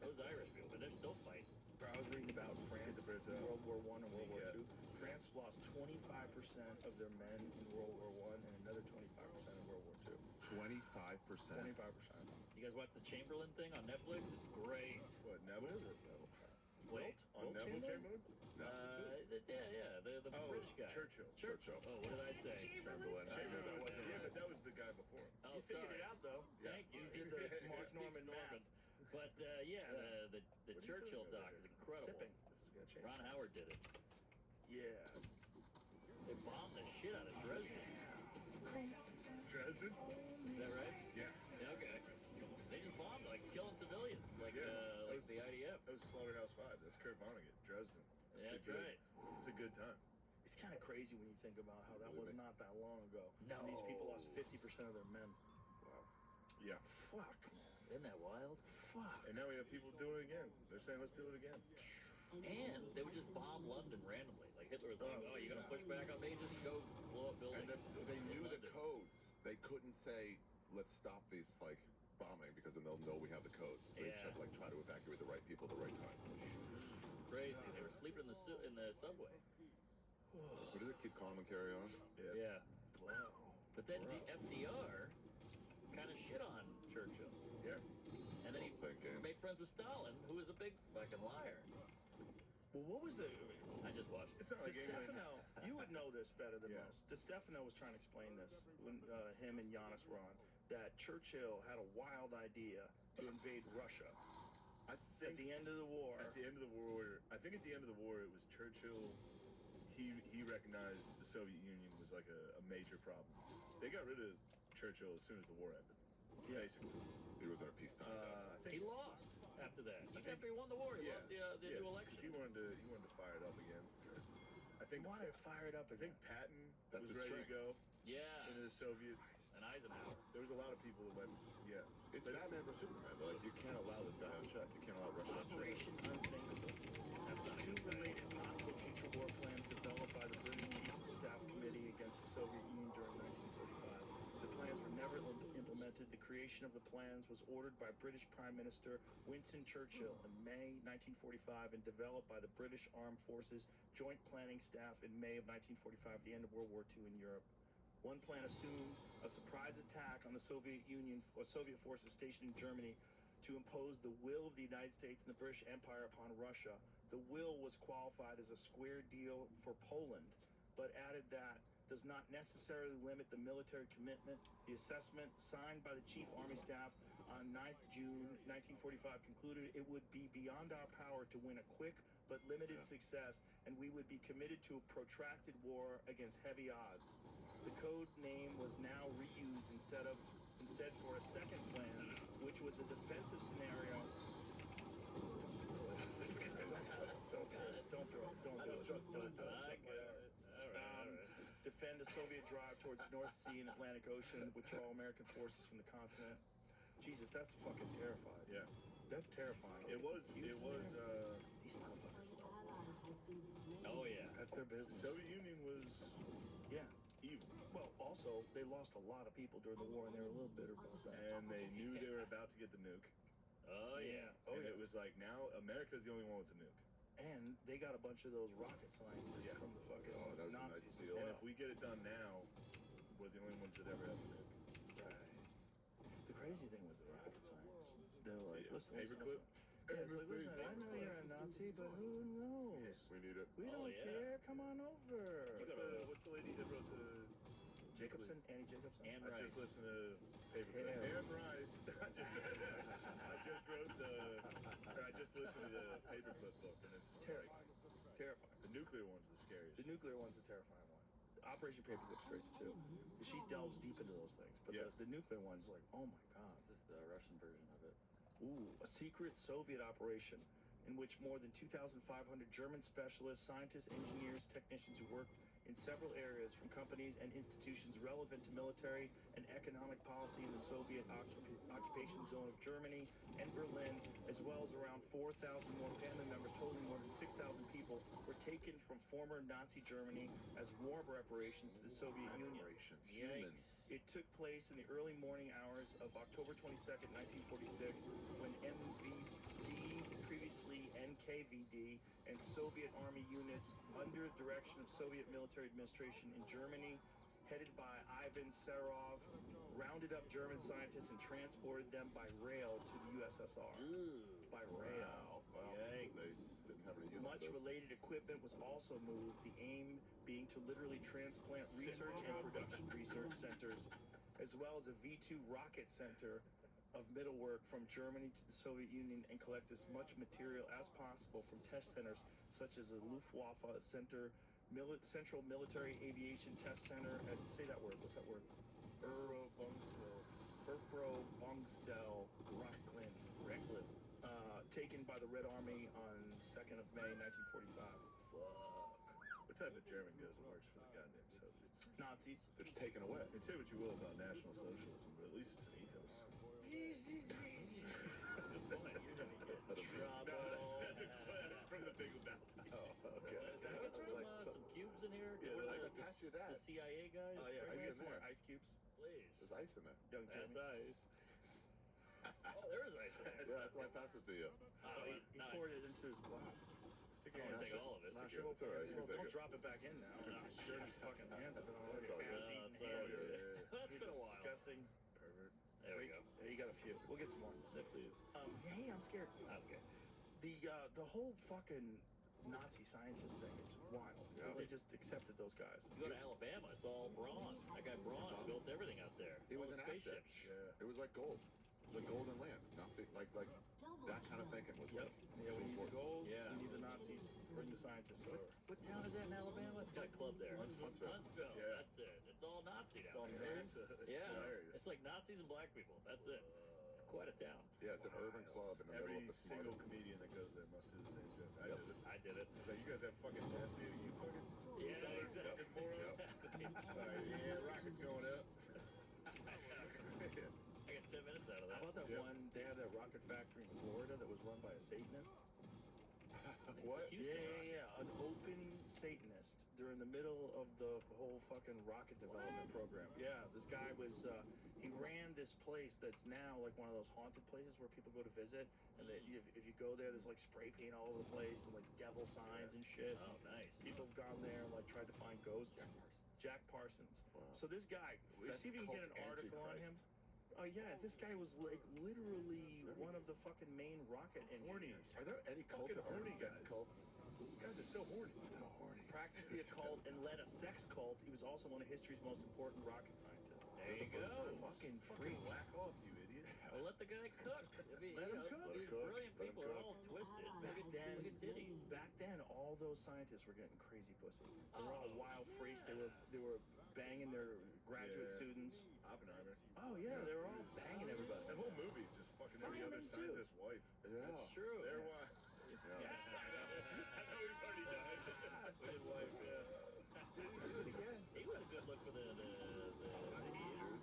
[SPEAKER 4] Those Irish people, but they're still fighting.
[SPEAKER 3] I was reading about France
[SPEAKER 2] the Brits
[SPEAKER 3] in
[SPEAKER 2] out.
[SPEAKER 3] World War I and World War
[SPEAKER 2] Yeah.
[SPEAKER 3] II. France lost 25% of their men in World War I and another 25% in World War II.
[SPEAKER 1] 25%.
[SPEAKER 3] 25%.
[SPEAKER 4] You guys watch the Chamberlain thing on Netflix? It's great.
[SPEAKER 2] What, Neville?
[SPEAKER 4] Wait.
[SPEAKER 2] On
[SPEAKER 3] Wilt
[SPEAKER 2] Neville
[SPEAKER 3] Chamberlain?
[SPEAKER 2] Chamberlain?
[SPEAKER 4] Yeah. The British guy.
[SPEAKER 2] Churchill.
[SPEAKER 4] Oh, what did I say?
[SPEAKER 1] Chamberlain.
[SPEAKER 2] Yeah, but that was the guy before.
[SPEAKER 4] Oh,
[SPEAKER 3] You figured
[SPEAKER 4] sorry.
[SPEAKER 3] it out though.
[SPEAKER 4] Thank you.
[SPEAKER 3] You did the Mark
[SPEAKER 4] Speaks
[SPEAKER 3] Norman
[SPEAKER 4] Norman.
[SPEAKER 3] math.
[SPEAKER 4] But the Churchill doc is incredible.
[SPEAKER 3] Sipping. This is gonna change.
[SPEAKER 4] Ron Howard did it.
[SPEAKER 3] Yeah.
[SPEAKER 4] They bombed the shit out of Dresden.
[SPEAKER 2] Dresden?
[SPEAKER 4] Is that right?
[SPEAKER 2] Yeah.
[SPEAKER 4] Yeah, okay. They just bombed, like killing civilians, like
[SPEAKER 2] Yeah.
[SPEAKER 4] like the IDF.
[SPEAKER 2] That was Slaughterhouse 5. That's Kurt Vonnegut. Dresden.
[SPEAKER 4] Yeah, that's
[SPEAKER 2] a good
[SPEAKER 4] right.
[SPEAKER 2] It's a good time.
[SPEAKER 3] It's kind of crazy when you think about how that was not that long ago.
[SPEAKER 4] No.
[SPEAKER 3] And these people lost 50% of their men.
[SPEAKER 1] Wow.
[SPEAKER 2] Yeah.
[SPEAKER 3] Fuck, man.
[SPEAKER 4] Isn't that wild?
[SPEAKER 3] Fuck.
[SPEAKER 2] And now we have people doing it again. They're saying, let's do it again.
[SPEAKER 4] And they would just bomb London randomly. Like Hitler was like, oh, you're going to push back on me? Just go blow up buildings.
[SPEAKER 1] And they
[SPEAKER 4] in
[SPEAKER 1] knew the
[SPEAKER 4] London.
[SPEAKER 1] codes. They couldn't say, let's stop these, like, bombing, because then they'll know we have the codes. They
[SPEAKER 4] Yeah.
[SPEAKER 1] should, like, try to evacuate the right people at the right time.
[SPEAKER 4] Crazy. They were sleeping in the subway.
[SPEAKER 1] What does it? Keep calm and carry on?
[SPEAKER 4] Yeah.
[SPEAKER 3] Wow.
[SPEAKER 4] But then FDR kind of shit on Churchill.
[SPEAKER 2] Yeah.
[SPEAKER 4] And then he
[SPEAKER 1] Playing games.
[SPEAKER 4] made friends with Stalin, who was a big fucking liar.
[SPEAKER 3] Well, what was the...
[SPEAKER 4] I just watched it.
[SPEAKER 2] It's not like England.
[SPEAKER 3] DeStefano, you would know this better than
[SPEAKER 2] Yeah.
[SPEAKER 3] most. DeStefano was trying to explain this when him and Giannis were on, that Churchill had a wild idea to invade Russia
[SPEAKER 2] I
[SPEAKER 3] at
[SPEAKER 2] think
[SPEAKER 3] the end of the war.
[SPEAKER 2] at the end of the war, I think at the end of the war, it was Churchill. He recognized the Soviet Union was like a major problem. They got rid of Churchill as soon as the war ended.
[SPEAKER 3] Yeah.
[SPEAKER 2] Basically.
[SPEAKER 1] He was in a peacetime.
[SPEAKER 2] I
[SPEAKER 4] He
[SPEAKER 2] think.
[SPEAKER 4] lost after that. Even after he won the war, he
[SPEAKER 2] Yeah.
[SPEAKER 4] lost the new election.
[SPEAKER 2] He wanted to fire it up again. I think.
[SPEAKER 3] He wanted to fire it up.
[SPEAKER 2] I think Patton
[SPEAKER 1] That's
[SPEAKER 2] was
[SPEAKER 1] his
[SPEAKER 2] ready to
[SPEAKER 1] strength.
[SPEAKER 2] go
[SPEAKER 4] Yeah.
[SPEAKER 2] into the Soviet.
[SPEAKER 4] And Eisenhower.
[SPEAKER 2] There was a lot of people that went. Yeah.
[SPEAKER 1] It's Batman versus Superman. They're like, you can't allow this guy unchecked. You can't allow Russia unchecked.
[SPEAKER 3] Operation Unthinkable.
[SPEAKER 4] That's not a
[SPEAKER 3] Two
[SPEAKER 4] good thing.
[SPEAKER 3] related possible future war plans developed by the British Chiefs of Staff Committee against the Soviet Union during 1945. The plans were never implemented. The creation of the plans was ordered by British Prime Minister Winston Churchill in May 1945 and developed by the British Armed Forces Joint Planning Staff in May of 1945, the end of World War II in Europe. One plan assumed a surprise attack on the Soviet Union or Soviet forces stationed in Germany to impose the will of the United States and the British Empire upon Russia. The will was qualified as a square deal for Poland, but added that does not necessarily limit the military commitment. The assessment signed by the Chief Army Staff on 9th June 1945 concluded it would be beyond our power to win a quick but limited success, and we would be committed to a protracted war against heavy odds. The code name was now reused instead for a second plan, which was a defensive scenario. Don't throw it. Don't do it. Don't do it.
[SPEAKER 4] I got it. All right.
[SPEAKER 3] Defend a Soviet drive towards North Sea and Atlantic Ocean, withdraw American forces from the continent. Jesus, that's fucking terrifying.
[SPEAKER 2] Yeah.
[SPEAKER 3] That's terrifying.
[SPEAKER 2] It was.
[SPEAKER 3] These motherfuckers.
[SPEAKER 4] Oh, yeah.
[SPEAKER 3] That's their
[SPEAKER 2] The
[SPEAKER 3] business.
[SPEAKER 2] Soviet Union was
[SPEAKER 3] Yeah.
[SPEAKER 2] evil,
[SPEAKER 3] Well, also, they lost a lot of people during the war, and they were a little bitter about that.
[SPEAKER 2] and they knew they were about to get the nuke.
[SPEAKER 4] Oh, yeah.
[SPEAKER 3] Oh,
[SPEAKER 2] And
[SPEAKER 3] yeah.
[SPEAKER 2] it was like, now America's the only one with the nuke.
[SPEAKER 3] And they got a bunch of those rocket scientists
[SPEAKER 2] Yeah.
[SPEAKER 3] from the fucking
[SPEAKER 1] Oh, that was a nice
[SPEAKER 3] Nazis.
[SPEAKER 1] deal.
[SPEAKER 2] And if we get it done now, we're the only ones that ever have the nuke.
[SPEAKER 3] Right. The crazy thing was the rocket science. They were like,
[SPEAKER 2] Yeah.
[SPEAKER 3] listen,
[SPEAKER 2] Paperclip?
[SPEAKER 3] Yeah, it's like, listen, I know you're a Nazi, but who knows?
[SPEAKER 1] We need it.
[SPEAKER 3] We
[SPEAKER 4] Oh,
[SPEAKER 3] don't
[SPEAKER 4] yeah.
[SPEAKER 3] care. Come on over.
[SPEAKER 2] What's the lady that wrote the
[SPEAKER 3] Jacobson, Annie Jacobson.
[SPEAKER 4] Anne
[SPEAKER 2] I
[SPEAKER 4] Rice.
[SPEAKER 2] just listened to Paperclip.
[SPEAKER 3] Yeah.
[SPEAKER 2] Anne Rice. I just listened to the Paperclip book, and it's
[SPEAKER 3] Terrifying. Terrifying.
[SPEAKER 2] the nuclear one's the scariest.
[SPEAKER 3] The nuclear one's the terrifying one. Operation Paperclip's crazy too. She delves deep into those things, but
[SPEAKER 2] Yeah.
[SPEAKER 3] the nuclear one's like, oh my god.
[SPEAKER 9] This is the Russian version of it.
[SPEAKER 3] Ooh, a secret Soviet operation in which more than 2,500 German specialists, scientists, engineers, technicians who worked in several areas from companies and institutions relevant to military and economic policy in the Soviet occupation zone of Germany and Berlin, as well as around 4,000 more family members, totaling more than 6,000 people, were taken from former Nazi Germany as war reparations to the Soviet Union.
[SPEAKER 1] Reparations.
[SPEAKER 4] Yikes.
[SPEAKER 1] Humans.
[SPEAKER 3] It took place in the early morning hours of October 22nd, 1946, when MVD, previously NKVD, and Soviet Army units under the direction of Soviet military administration in Germany, headed by Ivan Serov, rounded up German scientists and transported them by rail to the USSR. By rail.
[SPEAKER 1] Wow.
[SPEAKER 4] Yikes.
[SPEAKER 1] They didn't have any use
[SPEAKER 3] Much
[SPEAKER 1] for this.
[SPEAKER 3] related equipment was also moved, the aim being to literally transplant research and production research centers, as well as a V-2 rocket center of middle work from Germany to the Soviet Union, and collect as much material as possible from test centers such as the Luftwaffe Center, Central Military Aviation Test Center, and say that word, what's that word? Erprobungsdel Recklin, taken by the Red Army on 2nd of May, 1945. Fuck.
[SPEAKER 2] type of German goes and works for the goddamn Soviets.
[SPEAKER 3] Nazis.
[SPEAKER 1] It's taken away.
[SPEAKER 2] You can say what you will about National Socialism, but at least it's an ethos.
[SPEAKER 4] Good point. You're gonna get in trouble.
[SPEAKER 2] That's from the Big Lebowski.
[SPEAKER 1] Oh, okay.
[SPEAKER 4] Is that what's from some cubes in here?
[SPEAKER 2] Yeah,
[SPEAKER 4] What
[SPEAKER 1] I
[SPEAKER 4] are
[SPEAKER 1] can pass you that.
[SPEAKER 4] the CIA guys?
[SPEAKER 3] Oh yeah,
[SPEAKER 1] Ice
[SPEAKER 3] we
[SPEAKER 1] in
[SPEAKER 3] get some more
[SPEAKER 1] there.
[SPEAKER 3] ice cubes.
[SPEAKER 4] Please.
[SPEAKER 1] There's ice in there.
[SPEAKER 3] Young
[SPEAKER 4] That's
[SPEAKER 3] Jimmy.
[SPEAKER 4] ice. Oh, there is ice in there.
[SPEAKER 1] Yeah, that's why I passed it to you.
[SPEAKER 4] Oh,
[SPEAKER 3] He
[SPEAKER 4] nice.
[SPEAKER 3] poured it into his glass.
[SPEAKER 4] I want to take all of it.
[SPEAKER 1] Smash it. It's all right. You
[SPEAKER 3] Well,
[SPEAKER 1] can
[SPEAKER 3] don't
[SPEAKER 1] take it.
[SPEAKER 3] drop it back in now. Dirty fucking hands have been all over
[SPEAKER 1] That's
[SPEAKER 3] your
[SPEAKER 1] all good.
[SPEAKER 3] ass-eating
[SPEAKER 4] That's all
[SPEAKER 3] hands.
[SPEAKER 4] good.
[SPEAKER 2] Yeah.
[SPEAKER 4] That's
[SPEAKER 3] You're
[SPEAKER 4] been a while.
[SPEAKER 3] disgusting.
[SPEAKER 2] Pervert.
[SPEAKER 4] There we go.
[SPEAKER 3] Yeah, you got a few. We'll get some more.
[SPEAKER 4] Yeah, please.
[SPEAKER 3] Hey, I'm scared.
[SPEAKER 4] Okay.
[SPEAKER 3] The whole fucking Nazi scientist thing is wild.
[SPEAKER 1] Yeah.
[SPEAKER 3] They just accepted those guys.
[SPEAKER 4] You go to Alabama, it's all Braun. That guy Braun built everything out there.
[SPEAKER 1] It
[SPEAKER 4] All
[SPEAKER 1] was
[SPEAKER 4] the
[SPEAKER 1] an asset.
[SPEAKER 4] spaceships.
[SPEAKER 2] Yeah.
[SPEAKER 1] It was like gold. Like golden land. Nothing like that kind of thinking was
[SPEAKER 3] Yep.
[SPEAKER 1] like
[SPEAKER 3] Yeah, we need the gold.
[SPEAKER 4] Yeah.
[SPEAKER 3] We need the Nazis. Bring the scientists over.
[SPEAKER 4] What town is that in Alabama? It's got a club there.
[SPEAKER 1] Huntsville.
[SPEAKER 4] Huntsville.
[SPEAKER 2] Yeah.
[SPEAKER 4] That's it. It's all Nazi
[SPEAKER 2] It's
[SPEAKER 4] down
[SPEAKER 2] all
[SPEAKER 4] there.
[SPEAKER 2] NASA. It's
[SPEAKER 4] Yeah.
[SPEAKER 2] hilarious.
[SPEAKER 4] It's like Nazis and black people. That's it. It's quite a town.
[SPEAKER 1] Yeah, it's an urban club in the middle
[SPEAKER 2] Every
[SPEAKER 1] of the
[SPEAKER 2] single
[SPEAKER 1] smartest.
[SPEAKER 2] comedian that goes there must do the same joke. I
[SPEAKER 1] Yep.
[SPEAKER 2] did it.
[SPEAKER 4] I did it.
[SPEAKER 2] It's like, you guys have fucking NASA, you fucking
[SPEAKER 4] Yeah,
[SPEAKER 2] southern
[SPEAKER 4] exactly.
[SPEAKER 2] fucking morons. Like, yeah, rocket's going up.
[SPEAKER 4] I got 10 minutes out of that.
[SPEAKER 3] How about that
[SPEAKER 2] Yeah.
[SPEAKER 3] one? They had that rocket factory in Florida that was run by a Satanist.
[SPEAKER 1] What?
[SPEAKER 4] Houston
[SPEAKER 3] An open Satanist during the middle of the whole fucking rocket development program. Yeah, this guy was, he ran this place that's now like one of those haunted places where people go to visit. And if you go there, there's like spray paint all over the place and like devil signs and shit.
[SPEAKER 4] Oh, nice.
[SPEAKER 3] People have gone there and like tried to find ghosts. Jack Parsons.
[SPEAKER 1] Wow.
[SPEAKER 3] So this guy,
[SPEAKER 1] That's
[SPEAKER 3] see if you can get an
[SPEAKER 1] cult
[SPEAKER 3] article on him.
[SPEAKER 1] Antichrist.
[SPEAKER 3] Oh yeah, this guy was like literally one of the fucking main rocket engineers.
[SPEAKER 1] Are there any cults
[SPEAKER 2] Fucking
[SPEAKER 1] that are
[SPEAKER 2] horny
[SPEAKER 1] sex
[SPEAKER 2] guys.
[SPEAKER 1] cults?
[SPEAKER 2] You guys are so horny.
[SPEAKER 1] So horny.
[SPEAKER 3] Practiced the occult and led a sex cult. He was also one of history's most important rocket scientists.
[SPEAKER 4] There you go.
[SPEAKER 3] Fucking
[SPEAKER 2] Fucking
[SPEAKER 3] freak.
[SPEAKER 2] whack off, you idiot.
[SPEAKER 4] Well, let the guy cook. I mean,
[SPEAKER 3] Let
[SPEAKER 4] you
[SPEAKER 3] him
[SPEAKER 4] know,
[SPEAKER 3] cook.
[SPEAKER 4] These
[SPEAKER 1] Let him
[SPEAKER 4] brilliant
[SPEAKER 1] cook.
[SPEAKER 4] people
[SPEAKER 1] Let
[SPEAKER 4] are
[SPEAKER 1] him
[SPEAKER 4] all twisted.
[SPEAKER 3] Back then,
[SPEAKER 4] Look at Diddy.
[SPEAKER 3] back then, all those scientists were getting crazy pussy. They were all wild freaks. They were banging their graduate
[SPEAKER 2] Yeah.
[SPEAKER 3] students.
[SPEAKER 2] Oppenheimer.
[SPEAKER 3] Oh yeah, they were all banging everybody.
[SPEAKER 2] That whole movie's just fucking every other
[SPEAKER 3] Fireman, too.
[SPEAKER 2] scientist's wife.
[SPEAKER 1] Yeah.
[SPEAKER 4] That's true.
[SPEAKER 2] Their wife.
[SPEAKER 1] Yeah.
[SPEAKER 2] I know he's already died. His wife, yeah.
[SPEAKER 4] He was a good look for the Asians.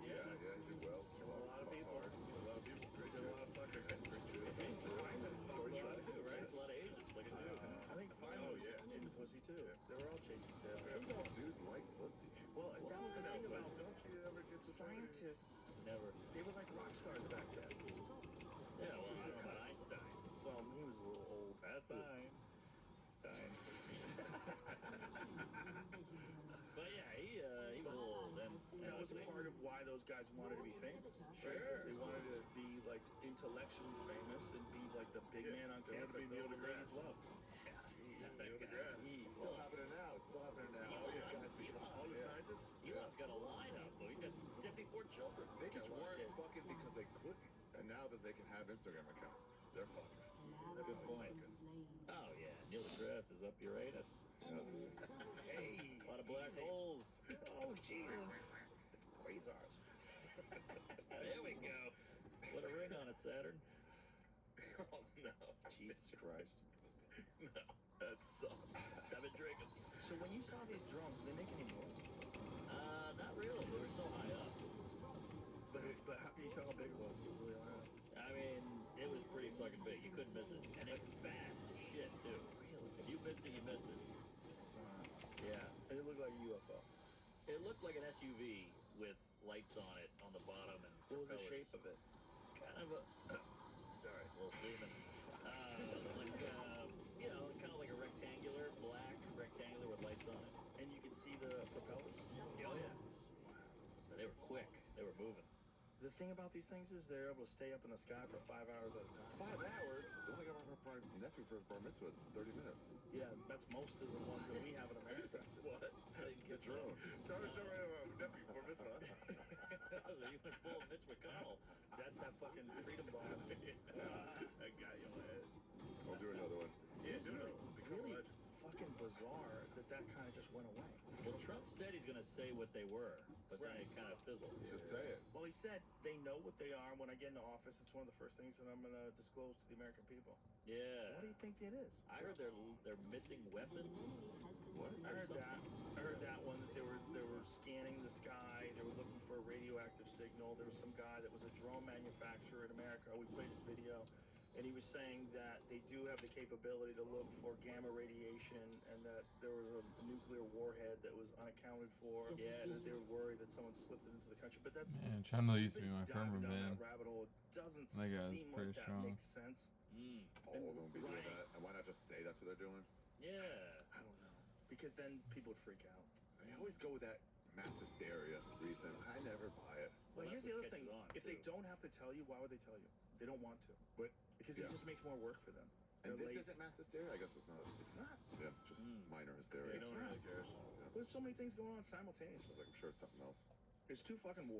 [SPEAKER 1] Yeah, he did well.
[SPEAKER 3] A lot of people.
[SPEAKER 2] A lot of people drink
[SPEAKER 3] Did a lot of fucking.
[SPEAKER 1] Story
[SPEAKER 4] There's
[SPEAKER 1] tracks.
[SPEAKER 4] a lot of Asians looking too.
[SPEAKER 3] I think Feynman was into pussy too. They were all chasing tail.
[SPEAKER 1] Some dudes like pussy.
[SPEAKER 3] Well, that was the thing about
[SPEAKER 2] Don't you ever get to
[SPEAKER 3] scientists.
[SPEAKER 4] Never.
[SPEAKER 3] They were like rock stars back then.
[SPEAKER 4] Yeah, well, I don't know about Einstein.
[SPEAKER 3] Well, he was a little old.
[SPEAKER 4] That's fine. Fine. But yeah, he was a little old then.
[SPEAKER 3] That was part of why those guys wanted to be famous.
[SPEAKER 2] Sure.
[SPEAKER 3] They wanted to be like intellectually famous and be like the big man on
[SPEAKER 2] they wanted to
[SPEAKER 3] campus
[SPEAKER 2] be
[SPEAKER 3] that all the
[SPEAKER 2] Neil
[SPEAKER 3] ladies
[SPEAKER 2] deGrasse.
[SPEAKER 3] love.
[SPEAKER 2] Neil deGrasse.
[SPEAKER 1] It's still happening now. It's still happening now. All these guys become
[SPEAKER 2] All the scientists?
[SPEAKER 4] Elon's got a lineup, though. He's got 74 children.
[SPEAKER 1] They just weren't fucking because they couldn't. And now that they can have Instagram accounts, they're fucking.
[SPEAKER 4] Good point. Oh, yeah. Neil deGrasse is up your anus.
[SPEAKER 3] Hey,
[SPEAKER 4] A lot of black holes.
[SPEAKER 3] oh Jesus, quasars.
[SPEAKER 4] There we go. Put a ring on it, Saturn.
[SPEAKER 2] Oh, no.
[SPEAKER 3] Jesus Christ.
[SPEAKER 2] No. That sucks.
[SPEAKER 4] I've been drinking.
[SPEAKER 3] So when you saw these drones, did they make any noise?
[SPEAKER 4] Not really. They were so high up.
[SPEAKER 3] But how can you tell how big it was? Really high up?
[SPEAKER 4] I mean, it was pretty fucking big. You couldn't miss it. And it was fast as shit, too. If you missed it, you missed it. Yeah.
[SPEAKER 3] And it looked like a UFO.
[SPEAKER 4] It looked like an SUV with lights on it on the bottom and
[SPEAKER 3] What was the
[SPEAKER 4] propellers.
[SPEAKER 3] shape of it?
[SPEAKER 4] Kind of a... Sorry, a little semen. You know, kind of like a rectangular, black rectangular with lights on it.
[SPEAKER 3] And you could see the propellers.
[SPEAKER 4] Oh, yeah. They were quick. They were moving.
[SPEAKER 3] The thing about these things is they're able to stay up in the sky for 5 hours at a time.
[SPEAKER 1] 5 hours? They only got my nephew for his bar mitzvah in 30 minutes.
[SPEAKER 3] Yeah, that's most of the ones that we have in America.
[SPEAKER 2] What?
[SPEAKER 4] I didn't
[SPEAKER 1] The
[SPEAKER 4] get
[SPEAKER 1] drone.
[SPEAKER 2] Tell me about nephew for mitzvah.
[SPEAKER 4] You went full of Mitch McConnell.
[SPEAKER 3] That's that fucking freedom ball.
[SPEAKER 2] That guy in my head.
[SPEAKER 1] I'll do another one.
[SPEAKER 2] Yeah, do it. Become a
[SPEAKER 3] Really
[SPEAKER 2] legend.
[SPEAKER 3] fucking bizarre that kind of just went away.
[SPEAKER 4] Well, Trump said he's going to say what they were, but then it kind of fizzled.
[SPEAKER 1] Just say it.
[SPEAKER 3] Well, Well, he said they know what they are. When I get into office, it's one of the first things that I'm going to disclose to the American people.
[SPEAKER 4] Yeah.
[SPEAKER 3] What do you think it is?
[SPEAKER 4] I heard they're missing weapons.
[SPEAKER 3] What? I heard that. I heard that one that they were scanning the sky. They were looking for a radioactive signal. There was some guy that was a drone manufacturer in America. We played his video, and he was saying that they do have the capability to look for gamma radiation, and that there was a nuclear warhead that was unaccounted for. Yeah, and that they were worried that someone slipped it into the country. But that's
[SPEAKER 7] Man, Chun-Li used to be my
[SPEAKER 3] diving
[SPEAKER 7] firmer
[SPEAKER 3] down
[SPEAKER 7] man.
[SPEAKER 3] that rabbit hole. It doesn't
[SPEAKER 7] That guy's
[SPEAKER 3] seem
[SPEAKER 7] pretty
[SPEAKER 3] like
[SPEAKER 7] strong.
[SPEAKER 3] that makes sense.
[SPEAKER 1] All of them be doing
[SPEAKER 3] Right.
[SPEAKER 1] that. And why not just say that's what they're doing?
[SPEAKER 4] Yeah.
[SPEAKER 3] I don't know, because then people would freak out.
[SPEAKER 1] They always go with that mass hysteria reason. I never buy it.
[SPEAKER 3] Well, here's the
[SPEAKER 4] that's
[SPEAKER 3] other
[SPEAKER 4] what
[SPEAKER 3] thing.
[SPEAKER 4] catches on,
[SPEAKER 3] If they
[SPEAKER 4] too.
[SPEAKER 3] don't have to tell you, why would they tell you? They don't want to.
[SPEAKER 1] But
[SPEAKER 3] Because
[SPEAKER 1] yeah.
[SPEAKER 3] it just makes more work for them.
[SPEAKER 1] And
[SPEAKER 3] They're
[SPEAKER 1] this
[SPEAKER 3] lazy.
[SPEAKER 1] isn't mass hysteria. I guess it's not.
[SPEAKER 3] It's not.
[SPEAKER 1] Yeah, just minor hysteria.
[SPEAKER 3] It's
[SPEAKER 2] no one
[SPEAKER 3] not.
[SPEAKER 2] really cares.
[SPEAKER 3] There's so many things going on simultaneously.
[SPEAKER 1] Sounds like I'm sure it's something else.
[SPEAKER 3] There's two fucking wars.